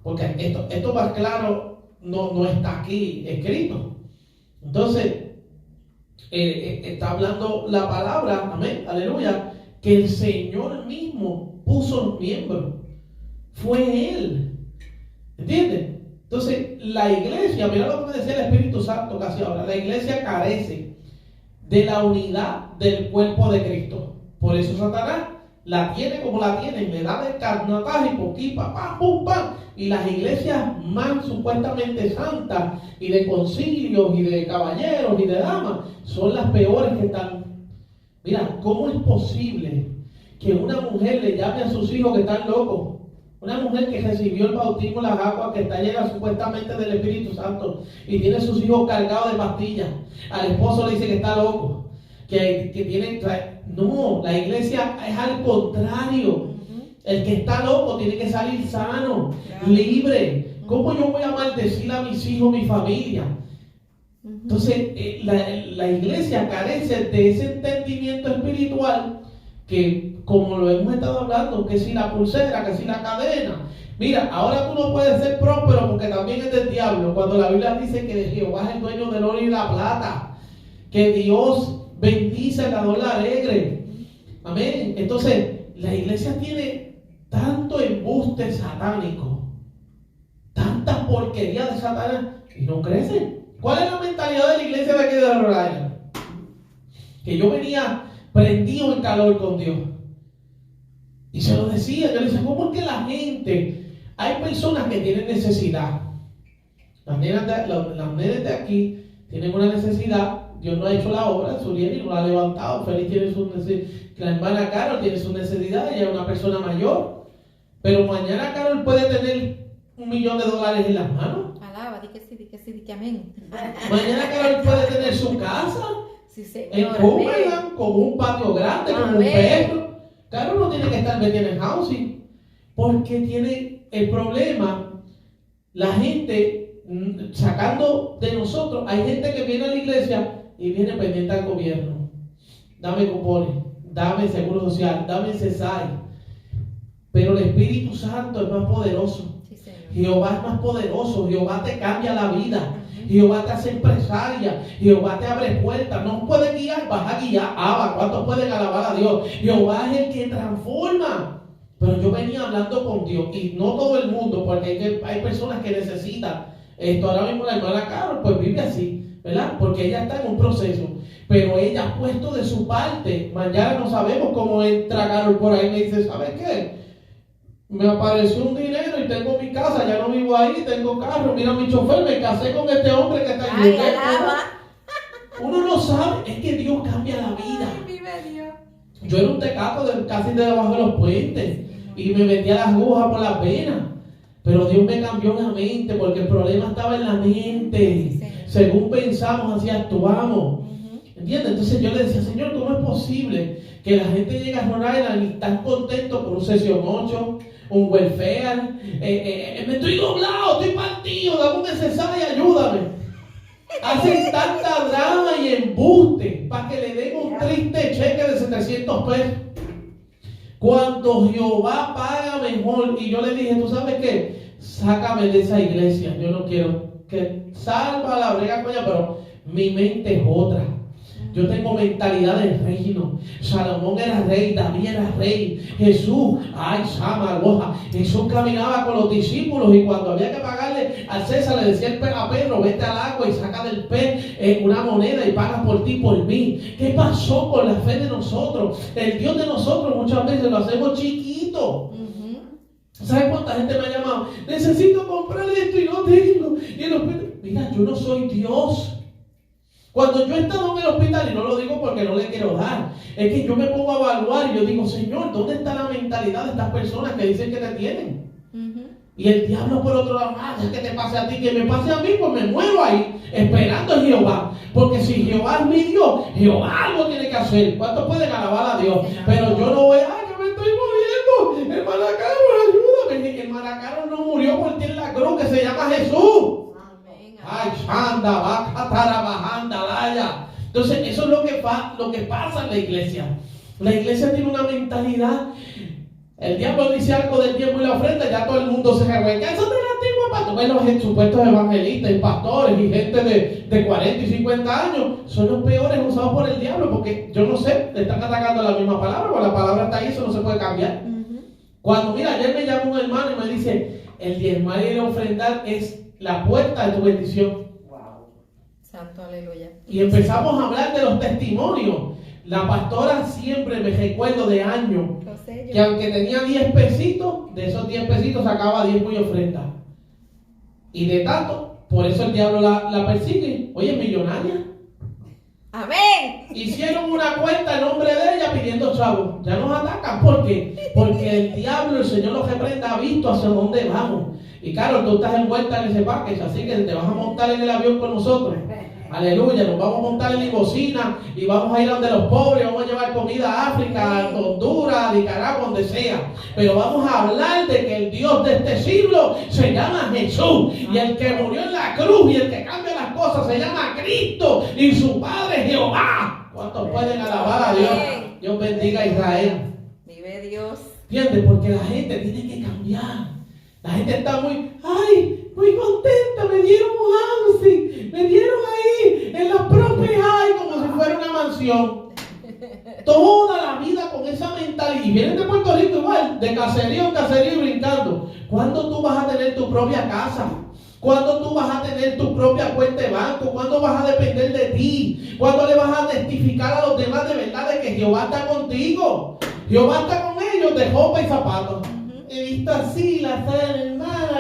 porque esto más claro no está aquí escrito. Entonces está hablando la palabra, amén, aleluya, que el Señor mismo puso los miembros. Fue Él. ¿Entienden? Entonces, la iglesia, mira lo que decía el Espíritu Santo casi ahora, la iglesia carece de la unidad del cuerpo de Cristo. Por eso Satanás la tiene como la tiene, le da de carnataje, poquipa, pam, pum, pam. Y las iglesias más supuestamente santas y de concilios y de caballeros y de damas son las peores que están. Mira, ¿cómo es posible que una mujer le llame a sus hijos que están locos? Una mujer que recibió el bautismo en las aguas, que está llena supuestamente del Espíritu Santo y tiene sus hijos cargados de pastillas. Al esposo le dice que está loco, que tiene... No, la iglesia es al contrario. El que está loco tiene que salir sano, libre. ¿Cómo yo voy a maldecir a mis hijos, mi familia? Entonces, la iglesia carece de ese entendimiento espiritual que, como lo hemos estado hablando, que si la pulsera, que si la cadena. Mira, ahora tú no puedes ser próspero porque también es del diablo. Cuando la Biblia dice que Jehová es el dueño del oro y la plata, que Dios bendice al dador alegre. Amén. Entonces, la iglesia tiene tanto embuste satánico, tanta porquería de Satanás y no crece. ¿Cuál es la mentalidad de la iglesia de aquí de la Rhode Island? Que yo venía prendido en calor con Dios. Y se lo decía, yo le decía, ¿cómo es que la gente, hay personas que tienen necesidad? Las nenas de aquí tienen una necesidad. Dios no ha hecho la obra, Suriel no la ha levantado. Félix tiene su necesidad. La hermana Carol tiene su necesidad, ella es una persona mayor. Pero mañana Carol puede tener $1 millón en las manos. Alaba, di que sí, di que amén. Mañana Carol puede tener su casa Sí, señor, en Cumberland, con un patio grande, con un perro. Carol no tiene que estar metida en housing, porque tiene el problema, la gente sacando de nosotros, hay gente que viene a la iglesia y viene pendiente al gobierno. Dame cupones, dame seguro social, dame CESAI. Pero el Espíritu Santo es más poderoso. Sí, señor. Jehová es más poderoso. Jehová te cambia la vida. Jehová te hace empresaria. Jehová te abre puertas. No puedes guiar, vas a guiar. ¿Cuántos pueden alabar a Dios? Jehová es el que transforma. Pero yo venía hablando con Dios, y no todo el mundo, porque hay personas que necesitan esto. Ahora mismo la hermana Carol pues vive así, ¿verdad? Porque ella está en un proceso. Pero ella ha puesto de su parte. Mañana no sabemos cómo entra Carol por ahí y me dice, ¿sabes qué? Me apareció un dinero y tengo mi casa, ya no vivo ahí, tengo carro, mira mi chofer, me casé con este hombre que está en Ay, alaba. Uno no sabe, es que Dios cambia la vida. Ay, vive Dios. Yo era un tecato casi de debajo de los puentes y me metía las agujas por las venas. Pero Dios me cambió la mente, porque el problema estaba en la mente. Según pensamos, así actuamos. ¿Entiendes? Entonces yo le decía, Señor, ¿cómo es posible que la gente llegue a Rhode Island y están contentos por un sesión 8, un welfare? Me estoy doblado, estoy partido, dame un necesario y ayúdame. Hacen tanta drama y embuste para que le den un triste cheque de 700 pesos. Cuando Jehová paga mejor. Y yo le dije, ¿tú sabes qué? Sácame de esa iglesia. Yo no quiero que salva la brega coña, pero mi mente es otra. Yo tengo mentalidad del reino. Salomón era rey, David era rey, Jesús, Jesús caminaba con los discípulos, y cuando había que pagarle al César le decía a Pedro, vete al agua y saca del pez una moneda y paga por ti, por mí. ¿Qué pasó con la fe de nosotros? El Dios de nosotros muchas veces lo hacemos chiquito. ¿Sabes cuánta gente me ha llamado? Necesito comprar esto y no tengo. Mira, yo no soy Dios. Cuando yo he estado en el hospital, y no lo digo porque no le quiero dar, es que yo me pongo a evaluar y yo digo, Señor, ¿dónde está la mentalidad de estas personas que dicen que te tienen? Y el diablo por otro lado, que te pase a ti, que me pase a mí, pues me muero ahí, esperando en Jehová. Porque si Jehová es mi Dios, Jehová algo tiene que hacer. ¿Cuántos pueden alabar a Dios? Pero yo no voy, que me estoy muriendo, hermana Carol, ayúdame. Hermana Carol no murió porque en la cruz, que se llama Jesús. Ay, chanda, vaca, tarabajanda, laya. Entonces, eso es lo que pasa en la iglesia. La iglesia tiene una mentalidad. El diablo dice algo del tiempo y la ofrenda, ya todo el mundo se revuelca. Eso es de la antigua pastor. Bueno, los supuestos evangelistas y pastores y gente de 40 y 50 años son los peores usados por el diablo, porque yo no sé, le están atacando la misma palabra, porque la palabra está ahí, eso no se puede cambiar. Cuando, mira, ayer me llama un hermano y me dice, el diezmar y el ofrendar es la puerta de tu bendición. Santo, aleluya. Y empezamos a hablar de los testimonios. La pastora siempre me recuerdo de años que aunque tenía 10 pesitos, de esos 10 pesitos sacaba 10 muy ofrendas. Y de tanto, por eso el diablo la persigue. Oye, millonaria. Amén. Hicieron una cuenta en nombre de ella pidiendo chavos. Ya nos atacan. ¿Por qué? Porque el diablo, el Señor los reprenda, ha visto hacia dónde vamos. Y claro, tú estás envuelta en ese paquete, así que te vas a montar en el avión con nosotros. Aleluya, nos vamos a montar en limosina y vamos a ir a donde los pobres, vamos a llevar comida a África, a Honduras, a Nicaragua, donde sea. Pero vamos a hablar de que el Dios de este siglo se llama Jesús. Y el que murió en la cruz y el que cambia las cosas se llama Cristo y su Padre Jehová. ¿Cuántos pueden alabar a Dios? Dios bendiga a Israel. Vive Dios. ¿Entiendes? Porque la gente tiene que cambiar. La gente está muy contenta, me dieron un housing, me dieron ahí en las propias como si fuera una mansión. Toda la vida con esa mentalidad. Y vienen de Puerto Rico igual, de caserío en caserío y brincando. ¿Cuándo tú vas a tener tu propia casa? ¿Cuándo tú vas a tener tu propia cuenta de banco? ¿Cuándo vas a depender de ti? ¿Cuándo le vas a testificar a los demás de verdad de que Jehová está contigo? Jehová está con ellos de ropa y zapatos. He visto así la hermana.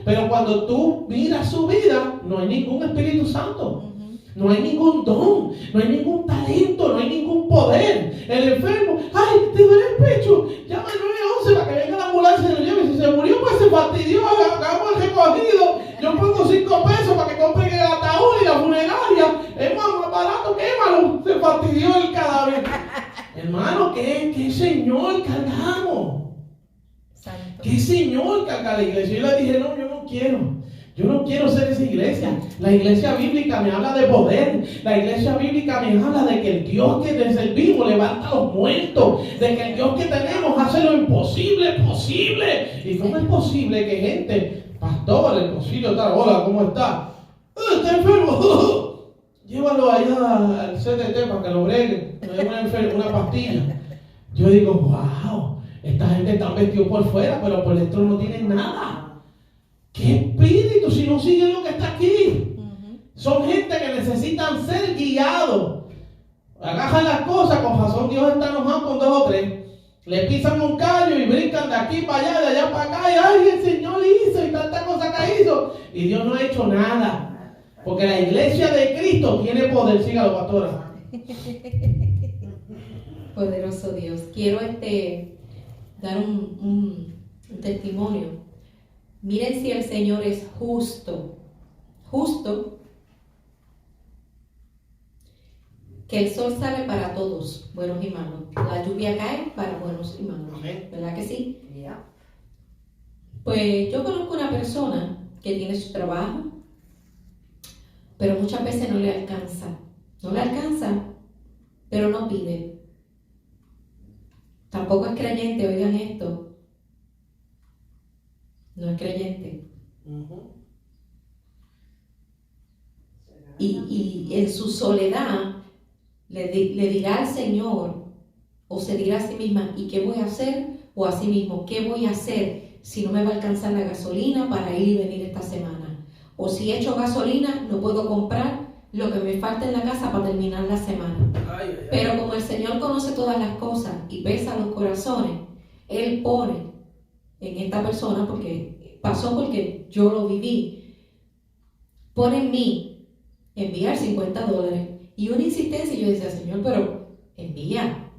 Pero cuando tú miras su vida, no hay ningún Espíritu Santo. No hay ningún don, no hay ningún talento, no hay ningún poder. El enfermo, ay, te duele el pecho, llama al 911 para que venga la ambulancia y lo lleve. Si se murió, pues se fastidió, hagamos el recogido. Yo pongo 5 pesos para que compren el ataúd y la funeraria. Es más barato, quémalo. Se fastidió el cadáver. Hermano, ¿qué Señor cargamos? Santo. ¿Qué Señor carga la iglesia? Yo le dije, no, yo no quiero. Yo no quiero ser esa iglesia. La iglesia bíblica me habla de poder. La iglesia bíblica me habla de que el Dios que le servimos levanta a los muertos. De que el Dios que tenemos hace lo imposible posible. ¿Y cómo es posible que gente, pastor, el concilio tal, hola, ¿cómo está? Está enfermo. Llévalo allá al CTT para que lo breguen. Le den una pastilla. Yo digo, wow, esta gente está vestida por fuera, pero por dentro no tienen nada. ¿Qué espíritu si no siguen lo que está aquí? Son gente que necesitan ser guiados. Agarran las cosas, con razón Dios está enojado con 2 o 3. Le pisan un callo y brincan de aquí para allá, de allá para acá. Y ay, el Señor hizo y tanta cosa que hizo. Y Dios no ha hecho nada. Porque la iglesia de Cristo tiene poder. Sígalo, pastora. Poderoso Dios. Quiero dar un testimonio. Miren si el Señor es justo. Justo. Que el sol sale para todos, buenos y malos. La lluvia cae para buenos y malos. ¿Verdad que sí? Yeah. Pues yo conozco una persona que tiene su trabajo, pero muchas veces no le alcanza. No le alcanza, pero no pide. Tampoco es creyente, oigan esto. No es creyente. Y en su soledad le dirá al Señor, o se dirá a sí misma, ¿y qué voy a hacer? O a sí mismo, ¿qué voy a hacer si no me va a alcanzar la gasolina para ir y venir esta semana? O si echo gasolina, no puedo comprar lo que me falta en la casa para terminar la semana. Pero como el Señor conoce todas las cosas y pesa los corazones, Él pone en esta persona, porque pasó porque yo lo viví, pone en mí enviar $50 y una insistencia. Y yo decía, Señor, pero envía,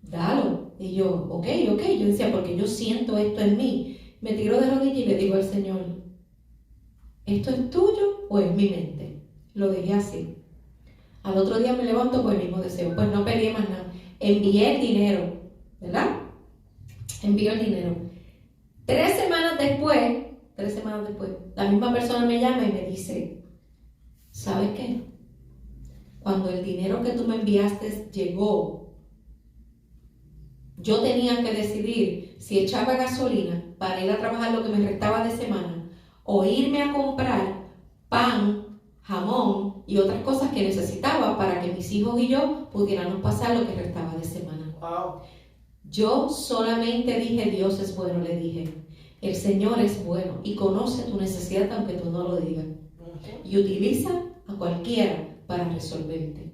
dalo. Y yo, ok, yo decía, porque yo siento esto en mí. Me tiro de rodillas y le digo al Señor, ¿esto es tuyo o es mi mente? Lo dejé así. Al otro día me levanto con el mismo deseo, pues no peleé más nada. Envié el dinero, ¿verdad? Envío el dinero. 3 semanas después, la misma persona me llama y me dice, ¿sabes qué? Cuando el dinero que tú me enviaste llegó, yo tenía que decidir si echaba gasolina para ir a trabajar lo que me restaba de semana o irme a comprar pan, jamón y otras cosas que necesitaba para que mis hijos y yo pudiéramos pasar lo que restaba de semana. Wow. Yo solamente dije, Dios es bueno, le dije. El Señor es bueno y conoce tu necesidad aunque tú no lo digas. Y utiliza a cualquiera para resolverte.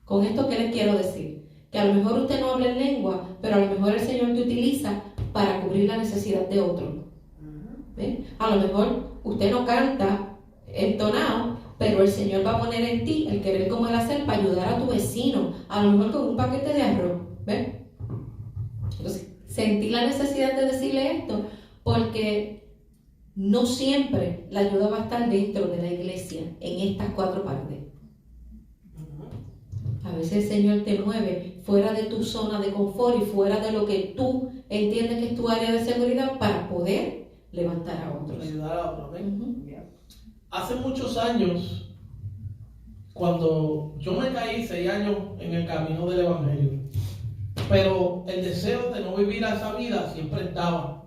Con esto, ¿qué les quiero decir? Que a lo mejor usted no habla en lengua, pero a lo mejor el Señor te utiliza para cubrir la necesidad de otro. ¿Ven? A lo mejor usted no canta entonado, pero el Señor va a poner en ti el querer como el hacer para ayudar a tu vecino, a lo mejor con un paquete de arroz, ¿ves? Entonces, sentí la necesidad de decirle esto porque no siempre la ayuda va a estar dentro de la iglesia en estas 4 partes. A veces el Señor te mueve fuera de tu zona de confort y fuera de lo que tú entiendes que es tu área de seguridad para poder levantar a otros. Ayudar a otros, ¿ven? Hace muchos años, cuando yo me caí 6 años en el camino del Evangelio, pero el deseo de no vivir esa vida siempre estaba.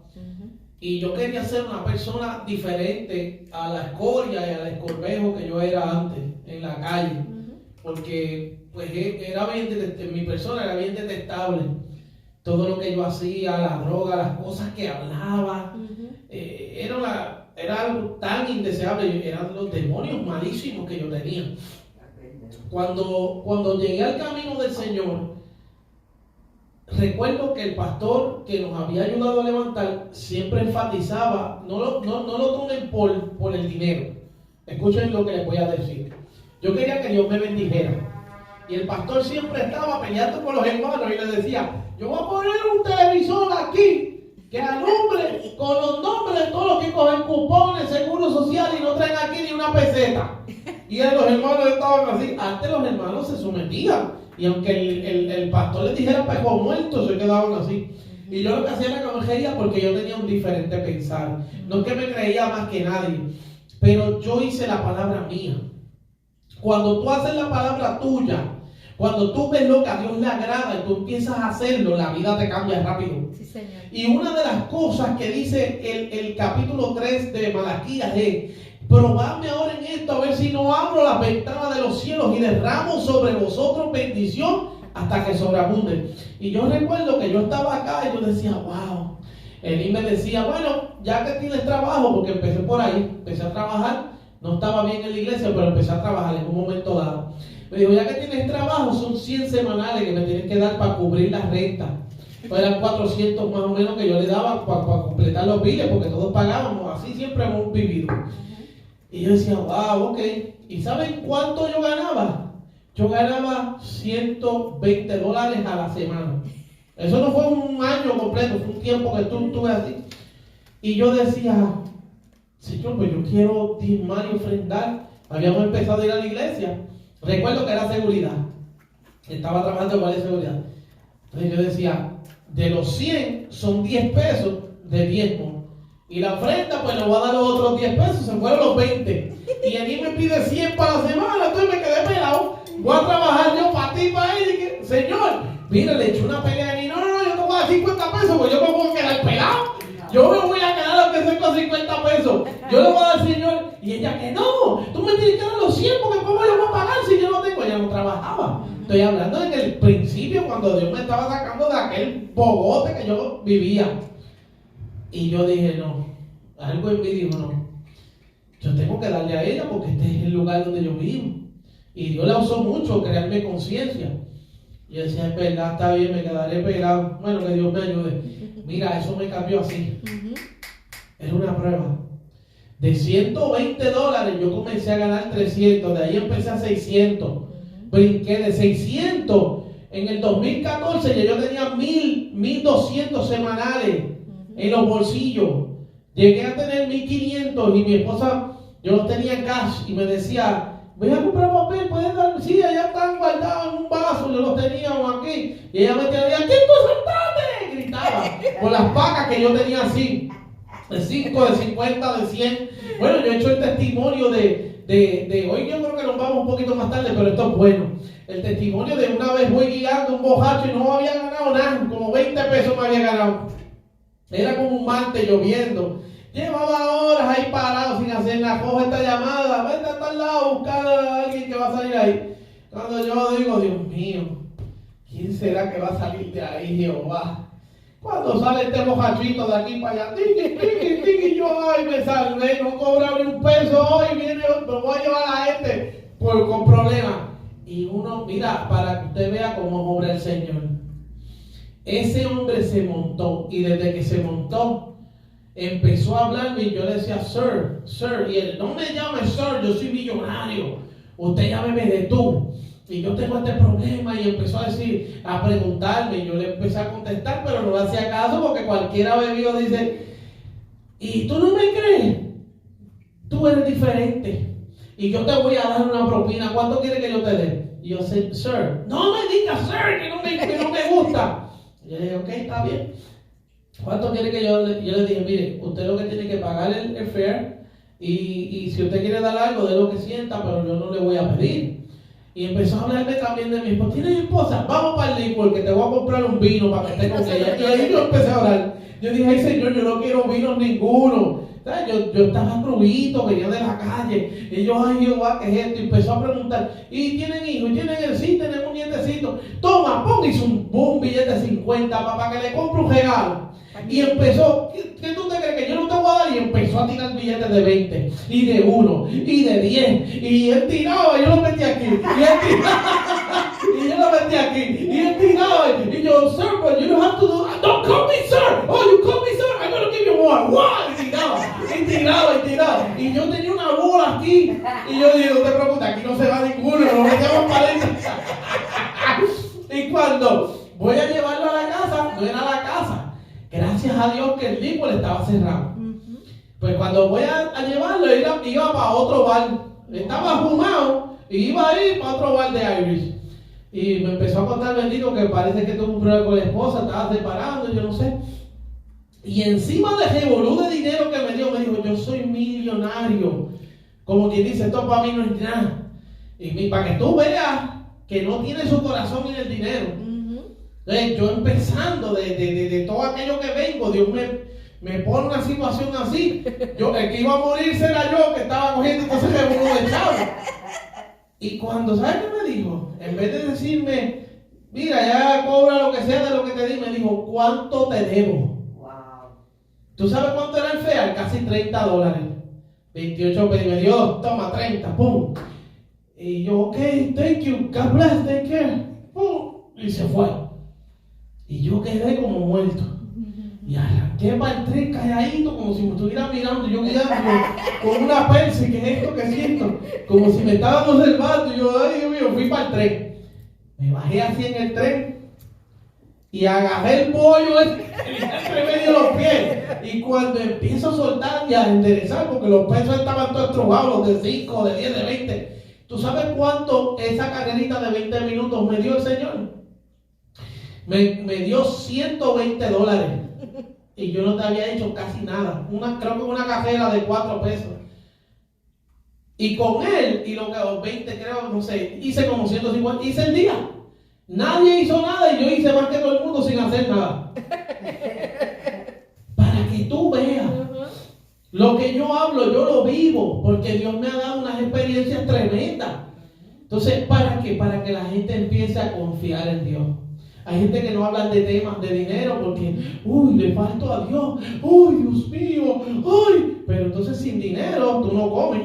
Y yo quería ser una persona diferente a la escoria y al escorvejo que yo era antes en la calle. Porque pues era bien mi persona era bien detestable. Todo lo que yo hacía, la droga, las cosas que hablaba, era algo tan indeseable. Eran los demonios malísimos que yo tenía. Cuando llegué al camino del Señor, recuerdo que el pastor que nos había ayudado a levantar siempre enfatizaba, no lo tomen por el dinero. Escuchen lo que les voy a decir. Yo quería que Dios me bendijera. Y el pastor siempre estaba peleando con los hermanos y les decía, yo voy a poner un televisor aquí que alumbre con los nombres de todos los que cogen cupones, seguro social y no traen aquí ni una peseta. Y los hermanos estaban así. Antes los hermanos se sometían. Y aunque el pastor les dijera pejo muerto, se quedaban así. Y yo lo que hacía era que me reía porque yo tenía un diferente pensar. No es que me creía más que nadie, pero yo hice la palabra mía. Cuando tú haces la palabra tuya, cuando tú ves lo que a Dios le agrada y tú empiezas a hacerlo, la vida te cambia rápido. Sí, Señor. Y una de las cosas que dice el capítulo 3 de Malaquías es: probadme ahora en esto a ver si no abro las ventanas de los cielos y derramo sobre vosotros bendición hasta que sobreabunde. Y yo recuerdo que yo estaba acá y yo decía, wow. Él me decía, bueno, ya que tienes trabajo, porque empecé por ahí, empecé a trabajar, no estaba bien en la iglesia, pero empecé a trabajar en un momento dado. Me dijo, ya que tienes trabajo, son 100 semanales que me tienes que dar para cubrir la renta. Pues eran 400 más o menos que yo le daba para completar los biles, porque todos pagábamos, así siempre hemos vivido. Y yo decía, wow, ok. ¿Y saben cuánto yo ganaba? Yo ganaba $120 a la semana. Eso no fue un año completo, fue un tiempo que estuve así. Y yo decía, Señor, pues yo quiero diezmar y ofrendar. Habíamos empezado a ir a la iglesia. Recuerdo que era seguridad. Estaba trabajando igual de seguridad. Entonces yo decía, de los 100 son 10 pesos de diezmo. Y la ofrenda, pues le voy a dar los otros 10 pesos, se fueron los 20. Y allí me pide 100 para la semana, entonces me quedé pelado. Voy a trabajar yo para ti, para él. Y que, Señor, mira, le eché una pelea y no, yo te voy a dar 50 pesos, porque yo me voy a quedar pelado. Yo me voy a quedar aunque sea con 50 pesos. Yo le voy a dar al Señor. Y ella que no, tú me tienes que dar los 100, porque ¿cómo yo voy a pagar si yo no tengo? Ella no trabajaba. Estoy hablando de que el principio, cuando Dios me estaba sacando de aquel bogote que yo vivía. Y yo dije, no, algo en mí dijo, no, yo tengo que darle a ella porque este es el lugar donde yo vivo. Y Dios la usó mucho, crearme conciencia. Y yo decía, es verdad, está bien, me quedaré pelado. Bueno, que Dios me ayude. Mira, eso me cambió así. Era una prueba. De $120 yo comencé a ganar 300, de ahí empecé a 600. Brinqué de 600. En el 2014 ya yo tenía 1,200 semanales en los bolsillos. Llegué a tener 1,500 y mi esposa, yo los tenía en cash y me decía, voy a comprar papel, puedes dar, sí, allá están guardados en un vaso, yo los teníamos aquí. Y ella me decía, ¿quién tú soltaste? Gritaba por las pacas que yo tenía así, de 5, de 50, de 100. Bueno, yo he hecho el testimonio de hoy, yo creo que nos vamos un poquito más tarde, pero esto es bueno. El testimonio de una vez voy guiando un bojacho y no había ganado nada, como 20 pesos me había ganado. Era como un martes lloviendo. Llevaba horas ahí parado sin hacer nada. Cojo esta llamada, vete a tal lado a buscar a alguien que va a salir ahí. Cuando yo digo, Dios mío, ¿quién será que va a salir de ahí, Jehová? Cuando sale este bojachito de aquí para allá, y yo, ay, me salvé, no cobraré un peso hoy, viene, me voy a llevar a este con problemas. Y uno, mira, para que usted vea cómo obra el Señor. Ese hombre se montó y desde que se montó, empezó a hablarme y yo le decía, sir, y él, no me llame sir, yo soy millonario, usted llámeme de tú. Y yo tengo este problema, y empezó a preguntarme, y yo le empecé a contestar, pero no le hacía caso porque cualquiera bebido dice, ¿y tú no me crees? Tú eres diferente, y yo te voy a dar una propina, ¿cuánto quieres que yo te dé? Y yo, sir, no me digas sir, que no me gusta. Y yo le dije, ok, está bien. ¿Cuánto quiere que yo le dije, mire, usted lo que tiene que pagar el fare, y si usted quiere dar algo, de lo que sienta, pero yo no le voy a pedir. Y empezó a hablarme también de mi esposa. ¿Tienes esposa? Vamos para el licor, que te voy a comprar un vino para que esté con ella. Y ahí yo empecé a orar. Yo dije, ay Señor, yo no quiero vino ninguno. Yo estaba crudito, venía de la calle. Y yo, ay Jehová, ¿qué es esto? Y empezó a preguntar, ¿y tienen hijos? ¿Tienen sí, tenemos un nietecito? Toma, póngase un billete de 50 para que le compre un regalo. Y empezó, ¿qué tú te crees que yo no te voy a dar? Y empezó a tirar billetes de 20, y de 1, y de 10. Y él tiraba, yo lo metí aquí. Y él tiraba, y yo lo metí aquí. Y él tiraba, y yo, sir, but you don't have to do, don't call me sir. Oh, you call me sir, I'm going to give you more. Wow, y tiraba. Y yo tenía una bola aquí. Y yo dije, no te preocupes, aquí no se va ninguno, nos metemos para adentro. Y cuando voy a llevarlo a la casa, no era la casa. Gracias a Dios que el licor estaba cerrado. Pues cuando voy a llevarlo, iba para otro bar. Estaba fumado y iba a ir para otro bar de Irish. Y me empezó a contar, bendito, que parece que tuvo un problema con la esposa, estaba separando, yo no sé. Y encima de revolú de dinero que me dijo, yo soy millonario. Como quien dice, esto para mí no es nada. Y para que tú veas que no tiene su corazón en el dinero. Entonces, yo empezando de todo aquello que vengo, Dios me pone una situación así. El que iba a morirse era yo, que estaba cogiendo entonces el uno de chavo. Y cuando, ¿sabes qué me dijo? En vez de decirme, mira, ya cobra lo que sea de lo que te di, me dijo, ¿cuánto te debo? Wow. ¿Tú sabes cuánto era el fare? Casi $30. 28 pesos. Me dio, toma, 30, pum. Y yo, ok, thank you, God bless, take care. Pum. Y se fue. Y yo quedé como muerto. Y arranqué para el tren calladito, como si me estuviera mirando. Yo guiando con una perse, ¿qué es esto que siento? Como si me estaban observando. Y yo, ay Dios mío, fui para el tren. Me bajé así en el tren y agarré el pollo entre medio de los pies. Y cuando empiezo a soltar y a enderezar, porque los pesos estaban todos estrujados, los de 5, de 10, de 20. ¿Tú sabes cuánto esa carrerita de 20 minutos me dio el Señor? Me dio $120. Y yo no te había hecho casi nada. Creo que una cajera de 4 pesos. Y con él, y lo que 20, creo, no sé, hice como 150, hice el día. Nadie hizo nada y yo hice más que todo el mundo sin hacer nada. Para que tú veas. Lo que yo hablo, yo lo vivo, porque Dios me ha dado unas experiencias tremendas. Entonces, ¿para qué? Para que la gente empiece a confiar en Dios. Hay gente que no habla de temas de dinero porque, le falto a Dios, Dios mío, pero entonces sin dinero tú no comes,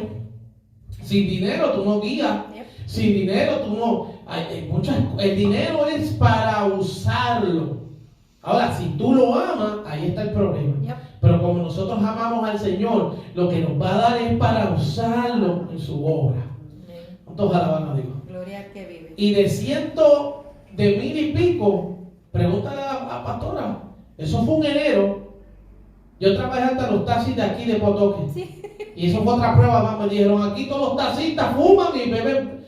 sin dinero tú no guías, sin dinero tú no, el dinero es para usarlo. Ahora, si tú lo amas, ahí está el problema. Pero como nosotros amamos al Señor, lo que nos va a dar es para usarlo en su obra. ¿Cuántos alaban a Dios? Gloria al que vive. Y de 1000 y pico, pregúntale a pastora, eso fue en enero. Yo trabajé hasta los taxis de aquí de Potoque. Sí. Y eso fue otra prueba más. Me dijeron, aquí todos los taxistas fuman y beben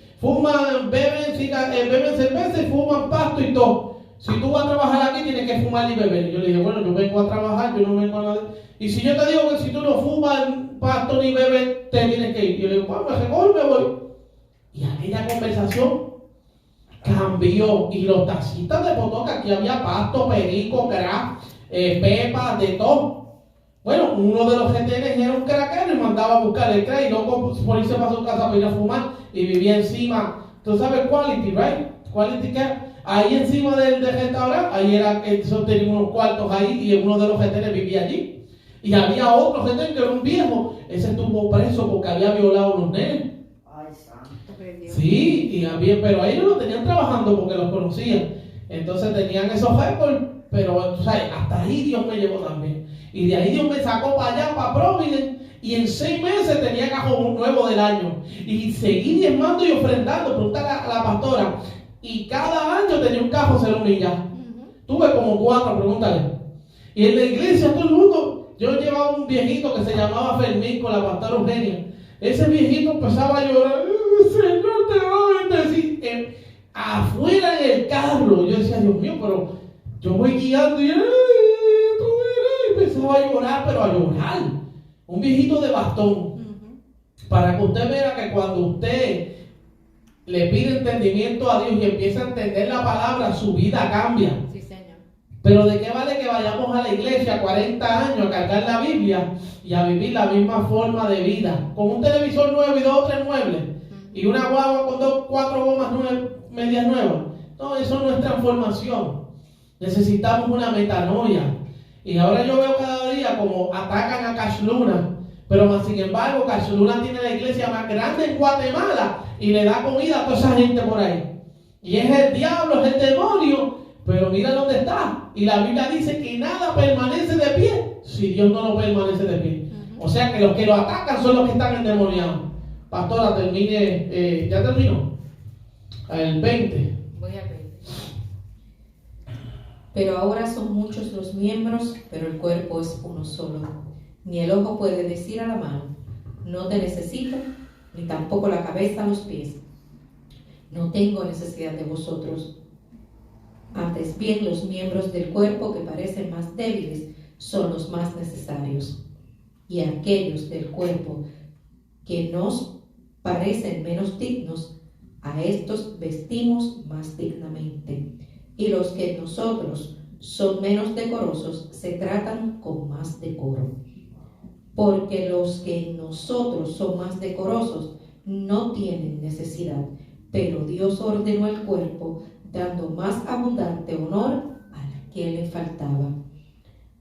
cerveza y fuman pasto y todo. Si tú vas a trabajar aquí, tienes que fumar y beber. Y yo le dije, bueno, yo vengo a trabajar, yo no vengo a nada. Y si yo te digo que si tú no fumas pasto ni bebes, te tienes que ir. Y yo le digo, bueno, me recojo y me voy. Y aquella conversación cambió. Y los taxistas de Potoque, aquí había pasto, perico, crack, pepa, de todo. Bueno, uno de los retenes era un craquero y mandaba a buscar el crack y luego por irse para su casa para ir a fumar y vivía encima. ¿Tú sabes Quality, right? Quality Care. Ahí encima del restaurante, ahí era que tenía unos cuartos ahí y uno de los retenes vivía allí. Y había otro retén que era un viejo. Ese estuvo preso porque había violado a unos nenes. Ay, santo. Sí, pero a ellos lo tenían trabajando porque los conocían. Entonces tenían esos récords, pero ¿sabes? Hasta ahí Dios me llevó también. Y de ahí Dios me sacó para allá, para Providence, y en 6 meses tenía cajón nuevo del año. Y seguí diezmando y ofrendando, preguntar a la pastora. Y cada año tenía un cajo 0 millas. Tuve como 4, pregúntale. Y en la iglesia todo el mundo, yo llevaba un viejito que se llamaba Fermín con la pastora Eugenia. Ese viejito empezaba a llorar, Señor te va a bendecir. Afuera en el carro, yo decía, Dios mío, pero yo voy guiando y empezaba a llorar, pero a llorar. Un viejito de bastón. Para que usted vea que cuando usted le pide entendimiento a Dios y empieza a entender la palabra, su vida cambia. Sí, Señor. Pero ¿de qué vale que vayamos a la iglesia 40 años a cargar la Biblia y a vivir la misma forma de vida? Con un televisor nuevo y 2 o 3 muebles y una guagua con 2 o 4 gomas medias nuevas. No, eso no es transformación. Necesitamos una metanoia. Y ahora yo veo cada día como atacan a Cash Luna. Pero más sin embargo, Cash Luna tiene la iglesia más grande en Guatemala y le da comida a toda esa gente por ahí. Y es el diablo, es el demonio. Pero mira dónde está. Y la Biblia dice que nada permanece de pie si Dios no lo permanece de pie. O sea que los que lo atacan son los que están endemoniados. Pastora, termine, ya terminó. El 20. Voy a ver. Pero ahora son muchos los miembros, pero el cuerpo es uno solo. Ni el ojo puede decir a la mano, no te necesito, ni tampoco la cabeza a los pies. No tengo necesidad de vosotros. Antes bien, los miembros del cuerpo que parecen más débiles son los más necesarios. Y aquellos del cuerpo que nos parecen menos dignos, a estos vestimos más dignamente. Y los que en nosotros son menos decorosos se tratan con más decoro. Porque los que en nosotros son más decorosos no tienen necesidad, pero Dios ordenó el cuerpo, dando más abundante honor al que le faltaba,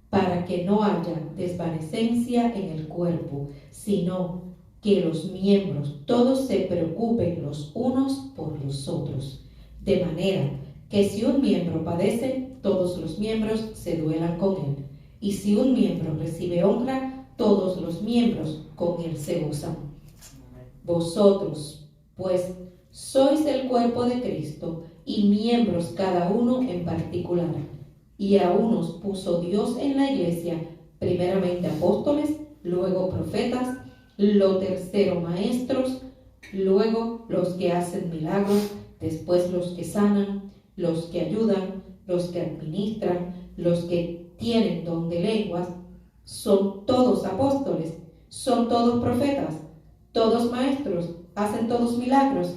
para que no haya desvanecencia en el cuerpo, sino que los miembros todos se preocupen los unos por los otros, de manera que si un miembro padece, todos los miembros se duelan con él, y si un miembro recibe honra, todos los miembros con él se gozan. Vosotros, pues, sois el cuerpo de Cristo y miembros cada uno en particular. Y a unos puso Dios en la iglesia, primeramente apóstoles, luego profetas, lo tercero maestros, luego los que hacen milagros, después los que sanan, los que ayudan, los que administran, los que tienen don de lenguas. Son todos apóstoles, son todos profetas, todos maestros, hacen todos milagros,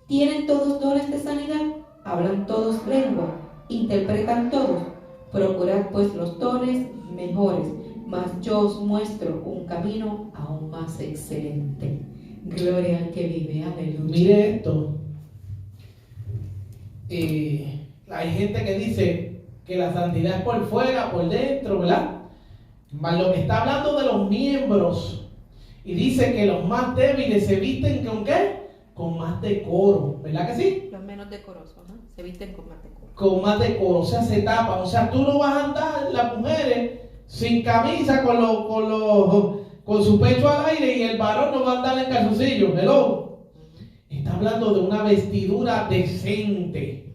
tienen todos dones de sanidad, hablan todos lengua, interpretan todos. Procurad pues los dones mejores, mas yo os muestro un camino aún más excelente. Gloria al que vive, aleluya. Mire esto. Hay gente que dice que la santidad es por fuera, por dentro, ¿verdad? Mas lo que está hablando de los miembros, y dice que los más débiles se visten ¿con qué? Con más decoro, ¿verdad que sí? Los menos decorosos, ¿no? Se visten con más decoro. Con más decoro, o sea, se tapan. O sea, tú no vas a andar, las mujeres, sin camisa, con su pecho al aire, y el varón no va a andar en calzoncillos, hello. Está hablando de una vestidura decente.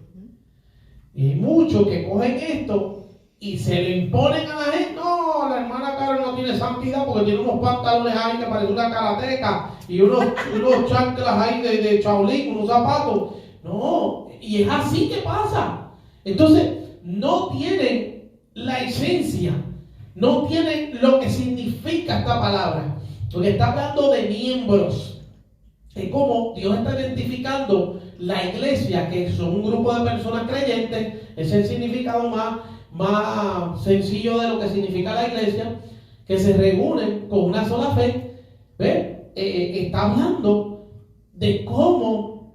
Y hay muchos que cogen esto y se lo imponen a la gente. No, la hermana Carol no tiene santidad porque tiene unos pantalones ahí que parecen una karateca y unos chanclas ahí de Shaolin, unos zapatos. No, y es así que pasa. Entonces, no tienen la esencia, no tienen lo que significa esta palabra. Porque está hablando de miembros. Es como Dios está identificando la iglesia, que son un grupo de personas creyentes. Es el significado más sencillo de lo que significa la iglesia, que se reúnen con una sola fe. ¿Ve? Está hablando de cómo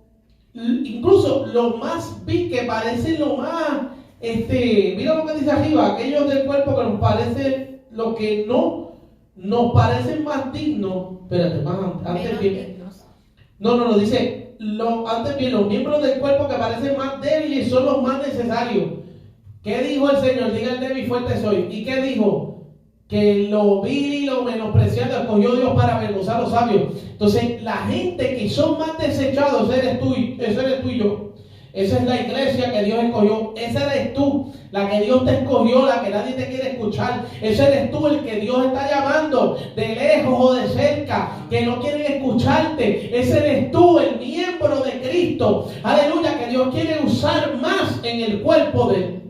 incluso lo más vil, que parece lo más mira lo que dice arriba, aquellos del cuerpo que nos parece lo que no nos parecen más dignos. Espérate, más antes bien. No, dice antes bien, los miembros del cuerpo que parecen más débiles son los más necesarios. ¿Qué dijo el Señor? Diga el débil fuerte soy. ¿Y qué dijo? que lo vil y lo menospreciado escogió Dios para avergonzar a los sabios. Entonces, la gente que son más desechados, ese eres tú y yo. Esa es la iglesia que Dios escogió. Esa eres tú, la que Dios te escogió, la que nadie te quiere escuchar. Ese eres tú, el que Dios está llamando de lejos o de cerca, que no quieren escucharte. Ese eres tú, el miembro de Cristo. Aleluya, que Dios quiere usar más en el cuerpo de Él.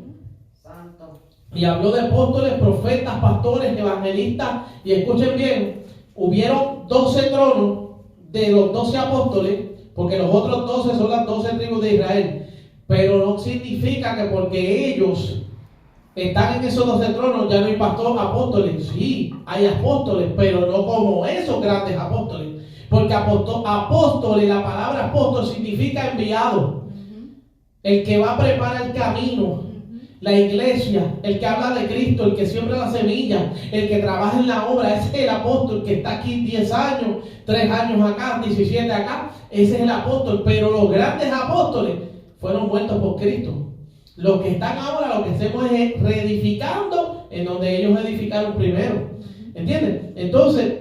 Y habló de apóstoles, profetas, pastores, evangelistas. Y escuchen bien, hubieron 12 tronos de los 12 apóstoles, porque los otros 12 son las 12 tribus de Israel. Pero no significa que porque ellos están en esos 12 tronos ya no hay apóstoles. Sí, hay apóstoles, pero no como esos grandes apóstoles. Porque apóstoles, la palabra apóstol significa enviado. El que va a preparar el camino. La iglesia, el que habla de Cristo, el que siembra la semilla, el que trabaja en la obra, ese es el apóstol que está aquí 10 años, 3 años acá, 17 acá, ese es el apóstol. Pero los grandes apóstoles fueron muertos por Cristo. Los que están ahora, lo que hacemos es reedificando en donde ellos edificaron primero. ¿Entienden? Entonces,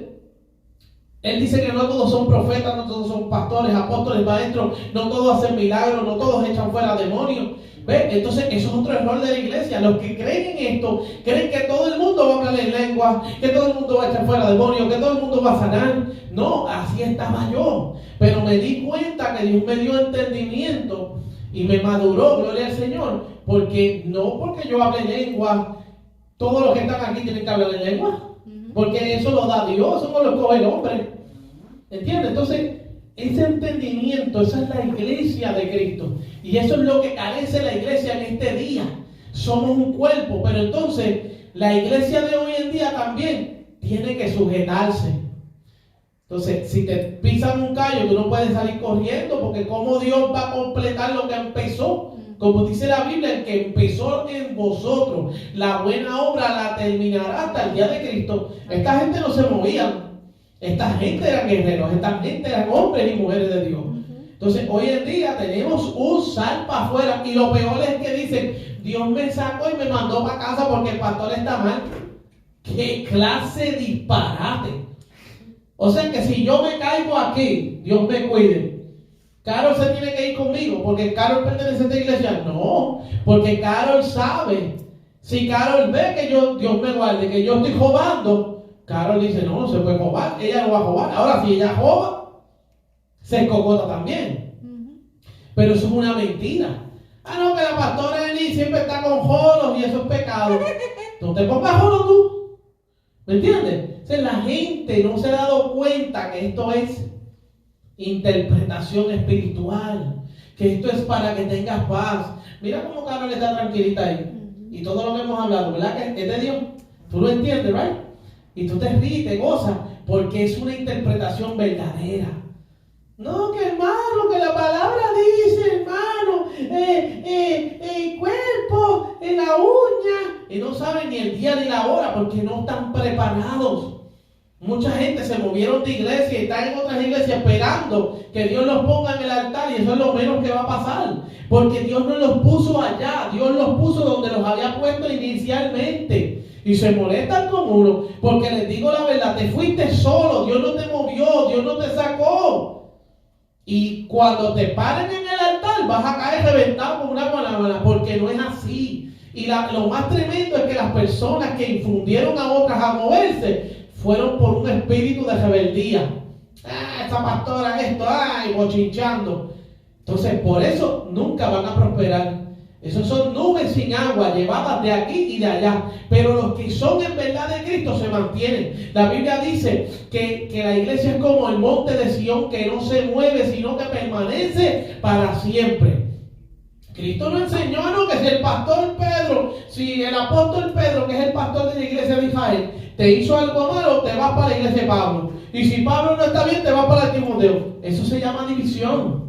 él dice que no todos son profetas, no todos son pastores, apóstoles, maestros, no todos hacen milagros, no todos echan fuera demonios. ¿Ve? Entonces, eso es otro error de la iglesia. Los que creen en esto, creen que todo el mundo va a hablar en lengua, que todo el mundo va a echar fuera demonios, que todo el mundo va a sanar. No, así estaba yo. Pero me di cuenta que Dios me dio entendimiento y me maduró, gloria al Señor. Porque yo hable en lengua, todos los que están aquí tienen que hablar en lengua. Porque eso lo da Dios, eso no lo escoge el hombre. ¿Entiendes? Entonces, ese entendimiento, esa es la iglesia de Cristo. Y eso es lo que carece la iglesia en este día. Somos un cuerpo, pero entonces la iglesia de hoy en día también tiene que sujetarse. Entonces, si te pisan un callo, tú no puedes salir corriendo, porque ¿cómo Dios va a completar lo que empezó? Como dice la Biblia, el que empezó en vosotros la buena obra la terminará hasta el día de Cristo. Esta gente no se movía. Esta gente eran guerreros, esta gente eran hombres y mujeres de Dios. Entonces, hoy en día tenemos un sal para afuera, y lo peor es que dicen, Dios me sacó y me mandó para casa porque el pastor está mal. ¡Qué clase de disparate! O sea que si yo me caigo aquí, Dios me cuide. ¿Carol se tiene que ir conmigo porque Carol pertenece a esta iglesia? No, porque Carol sabe. Si Carol ve que Dios me guarde, que yo estoy robando, Carol dice, no se puede robar, ella no va a robar. Ahora, si ella roba, se escogota también. Pero eso es una mentira. No, que la pastora Eli siempre está con jolos y eso es pecado. No te pongas jolos tú. ¿Me entiendes? O sea, la gente no se ha dado cuenta que esto es interpretación espiritual, que esto es para que tengas paz. Mira cómo Carol está tranquilita ahí. Y todo lo que hemos hablado, ¿verdad? Que es de Dios. Tú lo entiendes, ¿right? Y tú te ríes, te gozas, porque es una interpretación verdadera. No, que hermano, que la palabra dice, hermano, el cuerpo, la uña, y no saben ni el día ni la hora, porque no están preparados. Mucha gente se movieron de iglesia y están en otras iglesias esperando que Dios los ponga en el altar, y eso es lo menos que va a pasar, porque Dios no los puso allá, Dios los puso donde los había puesto inicialmente. Y se molestan con uno, porque les digo la verdad, te fuiste solo, Dios no te movió, Dios no te sacó. Y cuando te paren en el altar, vas a caer reventado con una guanábana, porque no es así. Y lo más tremendo es que las personas que infundieron a otras a moverse, fueron por un espíritu de rebeldía. Esta pastora esto, bochinchando. Entonces, por eso nunca van a prosperar. Esos son nubes sin agua, llevadas de aquí y de allá. Pero los que son en verdad de Cristo se mantienen. La Biblia dice que la iglesia es como el monte de Sión, que no se mueve, sino que permanece para siempre. Cristo nos enseñó, ¿no?, que si el pastor Pedro, si el apóstol Pedro, que es el pastor de la iglesia de Israel, te hizo algo malo, te vas para la iglesia de Pablo. Y si Pablo no está bien, te vas para el Timoteo. Eso se llama división.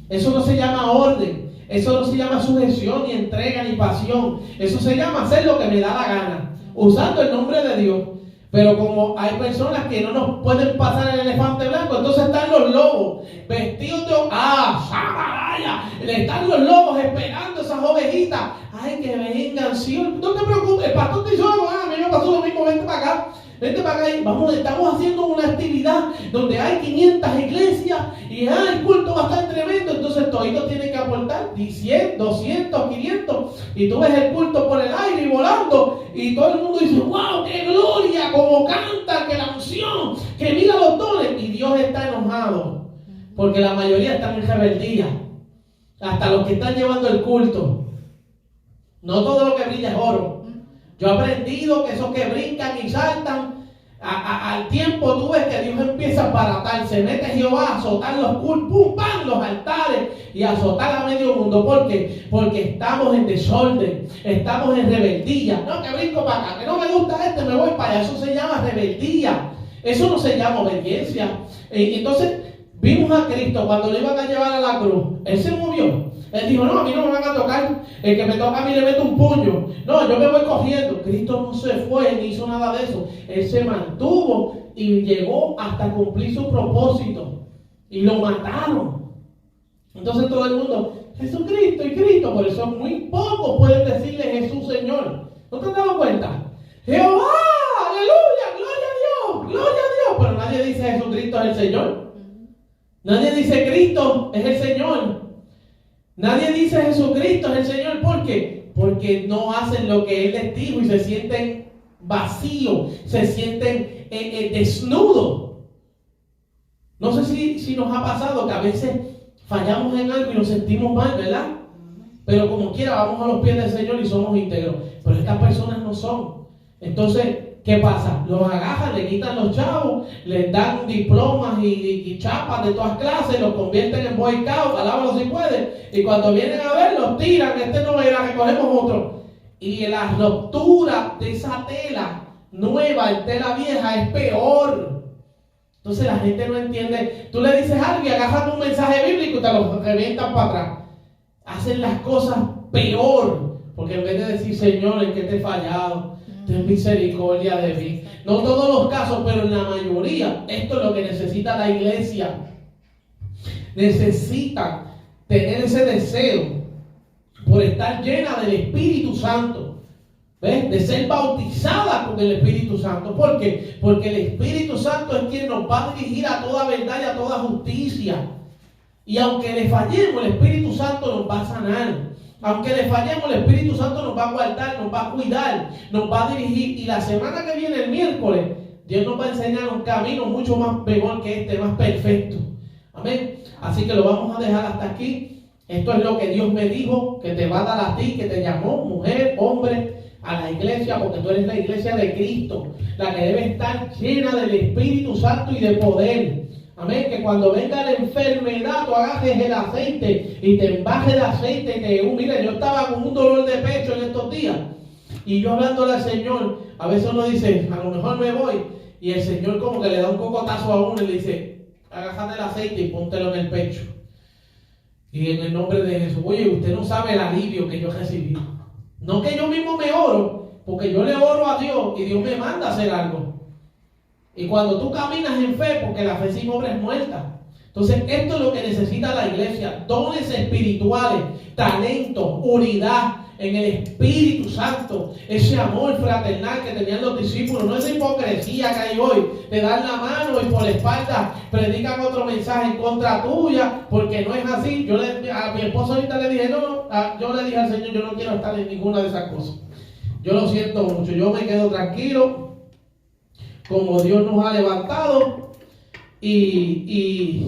Eso no se llama orden. Eso no se llama sujeción, ni entrega, ni pasión. Eso se llama hacer lo que me da la gana, usando el nombre de Dios. Pero como hay personas que no nos pueden pasar el elefante blanco, entonces están los lobos vestidos de... están los lobos esperando esas ovejitas. Ay, que vengan, sí, no te preocupes, el pastor te hizo algo, me pasó lo mismo, vente para acá. Vente para acá y vamos, estamos haciendo una actividad donde hay 500 iglesias y el culto va a estar tremendo. Entonces todos tienen que aportar 100, 200, 500 y tú ves el culto por el aire y volando y todo el mundo dice, wow, qué gloria, como canta, que la unción, que mira los dones. Y Dios está enojado porque la mayoría están en rebeldía, hasta los que están llevando el culto. No todo lo que brilla es oro. Yo he aprendido que esos que brincan y saltan, al tiempo tú ves que Dios empieza a baratar, se mete Jehová a azotar los cultos, pum, pam, los altares y a azotar a medio mundo. ¿Por qué? Porque estamos en desorden, estamos en rebeldía. No, que brinco para acá, que no me gusta me voy para allá. Eso se llama rebeldía, eso no se llama obediencia. Entonces vimos a Cristo cuando lo iban a llevar a la cruz, Él se movió. Él dijo, no, a mí no me van a tocar, el que me toca a mí le meto un puño. No, yo me voy cogiendo. Cristo no se fue ni hizo nada de eso. Él se mantuvo y llegó hasta cumplir su propósito. Y lo mataron. Entonces todo el mundo, Jesucristo y Cristo, por eso muy pocos pueden decirle Jesús Señor. ¿No te has dado cuenta? Jehová, aleluya, gloria a Dios, pero nadie dice Jesucristo es el Señor. Nadie dice Cristo es el Señor. Nadie dice Jesucristo es el Señor. ¿Por qué? Porque no hacen lo que Él les dijo y se sienten vacíos, se sienten desnudos. No sé si nos ha pasado que a veces fallamos en algo y nos sentimos mal, ¿verdad? Pero como quiera vamos a los pies del Señor y somos íntegros. Pero estas personas no son. Entonces, ¿qué pasa? Los agarran, le quitan los chavos, les dan diplomas y chapas de todas clases, los convierten en boy scout, alábalo si puede, y cuando vienen a ver, los tiran, no era, recogemos otro. Y la ruptura de esa tela nueva en tela vieja es peor. Entonces la gente no entiende. Tú le dices algo y agarran un mensaje bíblico y te lo revientan para atrás. Hacen las cosas peor, porque en vez de decir, Señor, ¿en qué te he fallado? Ten misericordia de mí. No todos los casos, pero en la mayoría. Esto es lo que necesita la iglesia. Necesita tener ese deseo por estar llena del Espíritu Santo. ¿Ves? De ser bautizada con el Espíritu Santo. ¿Por qué? Porque el Espíritu Santo es quien nos va a dirigir a toda verdad y a toda justicia. Y aunque le fallemos, el Espíritu Santo nos va a sanar. Aunque le fallemos, el Espíritu Santo nos va a guardar, nos va a cuidar, nos va a dirigir. Y la semana que viene, el miércoles, Dios nos va a enseñar un camino mucho más mejor que este, más perfecto. Amén. Así que lo vamos a dejar hasta aquí. Esto es lo que Dios me dijo, que te va a dar a ti, que te llamó, mujer, hombre, a la iglesia, porque tú eres la iglesia de Cristo, la que debe estar llena del Espíritu Santo y de poder. Amén, que cuando venga la enfermedad tú agarres el aceite y te embajes de aceite. Mire, yo estaba con un dolor de pecho en estos días y yo hablándole al Señor, a veces uno dice, a lo mejor me voy, y el Señor como que le da un cocotazo a uno y le dice, agárrate el aceite y póntelo en el pecho. Y en el nombre de Jesús, oye, usted no sabe el alivio que yo recibí. No que yo mismo me oro, porque yo le oro a Dios y Dios me manda a hacer algo. Y cuando tú caminas en fe, porque la fe sin obra es muerta. Entonces, esto es lo que necesita la iglesia: dones espirituales, talento, unidad en el Espíritu Santo, ese amor fraternal que tenían los discípulos, no esa hipocresía que hay hoy, te dan la mano y por la espalda predican otro mensaje en contra tuya, porque no es así. A mi esposo ahorita le dije, yo le dije al Señor, yo no quiero estar en ninguna de esas cosas. Yo lo siento mucho, yo me quedo tranquilo, como Dios nos ha levantado, y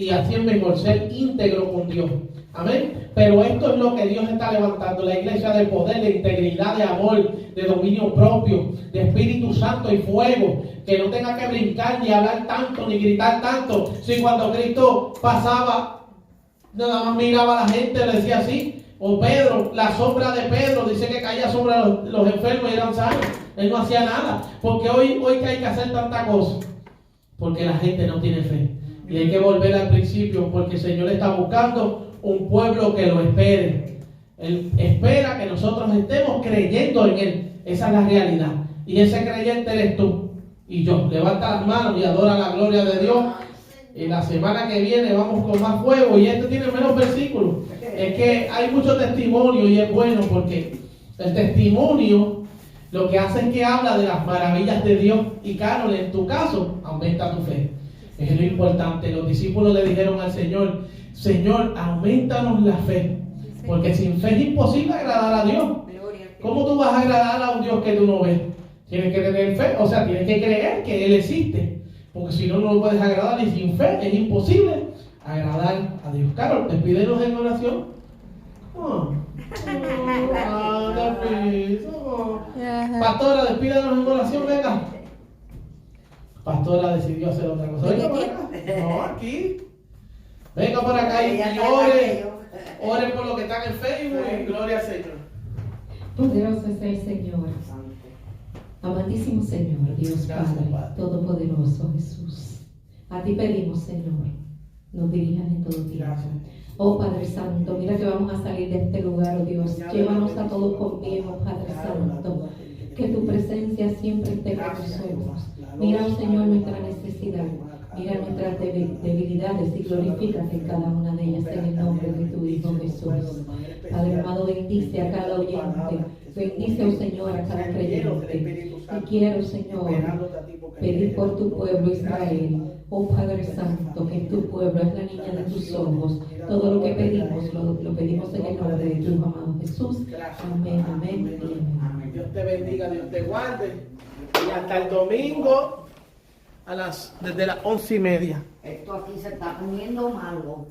así es mejor, ser íntegro con Dios. Amén. Pero esto es lo que Dios está levantando: la iglesia de poder, de integridad, de amor, de dominio propio, de Espíritu Santo y fuego, que no tenga que brincar ni hablar tanto ni gritar tanto. Si cuando Cristo pasaba nada más miraba a la gente, le decía así. O Pedro, la sombra de Pedro dice que caía sobre los enfermos y eran sanos. Él no hacía nada. Porque hoy que hay que hacer tanta cosa, porque la gente no tiene fe. Y hay que volver al principio, porque el Señor está buscando un pueblo que lo espere. Él espera que nosotros estemos creyendo en Él. Esa es la realidad. Y ese creyente eres tú y yo. Levanta las manos y adora la gloria de Dios. Y la semana que viene vamos con más fuego. Y este tiene menos versículos. Es que hay mucho testimonio y es bueno, porque el testimonio Lo que hace es que habla de las maravillas de Dios. Y Carol, en tu caso, aumenta tu fe. Es lo importante. Los discípulos le dijeron al Señor, Señor, aumentanos la fe. Porque sin fe es imposible agradar a Dios. ¿Cómo tú vas a agradar a un Dios que tú no ves? Tienes que tener fe, o sea, tienes que creer que Él existe. Porque si no, no lo puedes agradar. Y sin fe es imposible agradar a Dios. Carol, despídenos en oración. Pastora, despídanos en oración, venga. Pastora decidió hacer otra cosa. Venga por acá. No, aquí. Venga por acá y ore por lo que están en Facebook y gloria al Señor. Poderoso es el Señor. Amantísimo Señor, Dios Padre, Todopoderoso Jesús. A ti pedimos, Señor, nos dirijas en todo tiempo. Oh Padre Santo, mira que vamos a salir de este lugar, oh Dios. Llévanos a todos contigo, oh Padre Santo. Que tu presencia siempre esté con nosotros. Mira, oh Señor, nuestra necesidad. Mira nuestras debilidades y glorifícate en cada una de ellas en el nombre de tu Hijo Jesús. Padre amado, bendice a cada oyente. Bendice, oh Señor, a cada creyente. Y quiero, Señor, pedir por tu pueblo Israel. Oh Padre Santo, que tu pueblo es la niña de tus ojos. Todo lo que pedimos, lo pedimos en el nombre de tu amado Jesús. Amén, amén y amén. Dios te bendiga, Dios te guarde. Y hasta el domingo desde las 11:30. Esto aquí se está poniendo malo.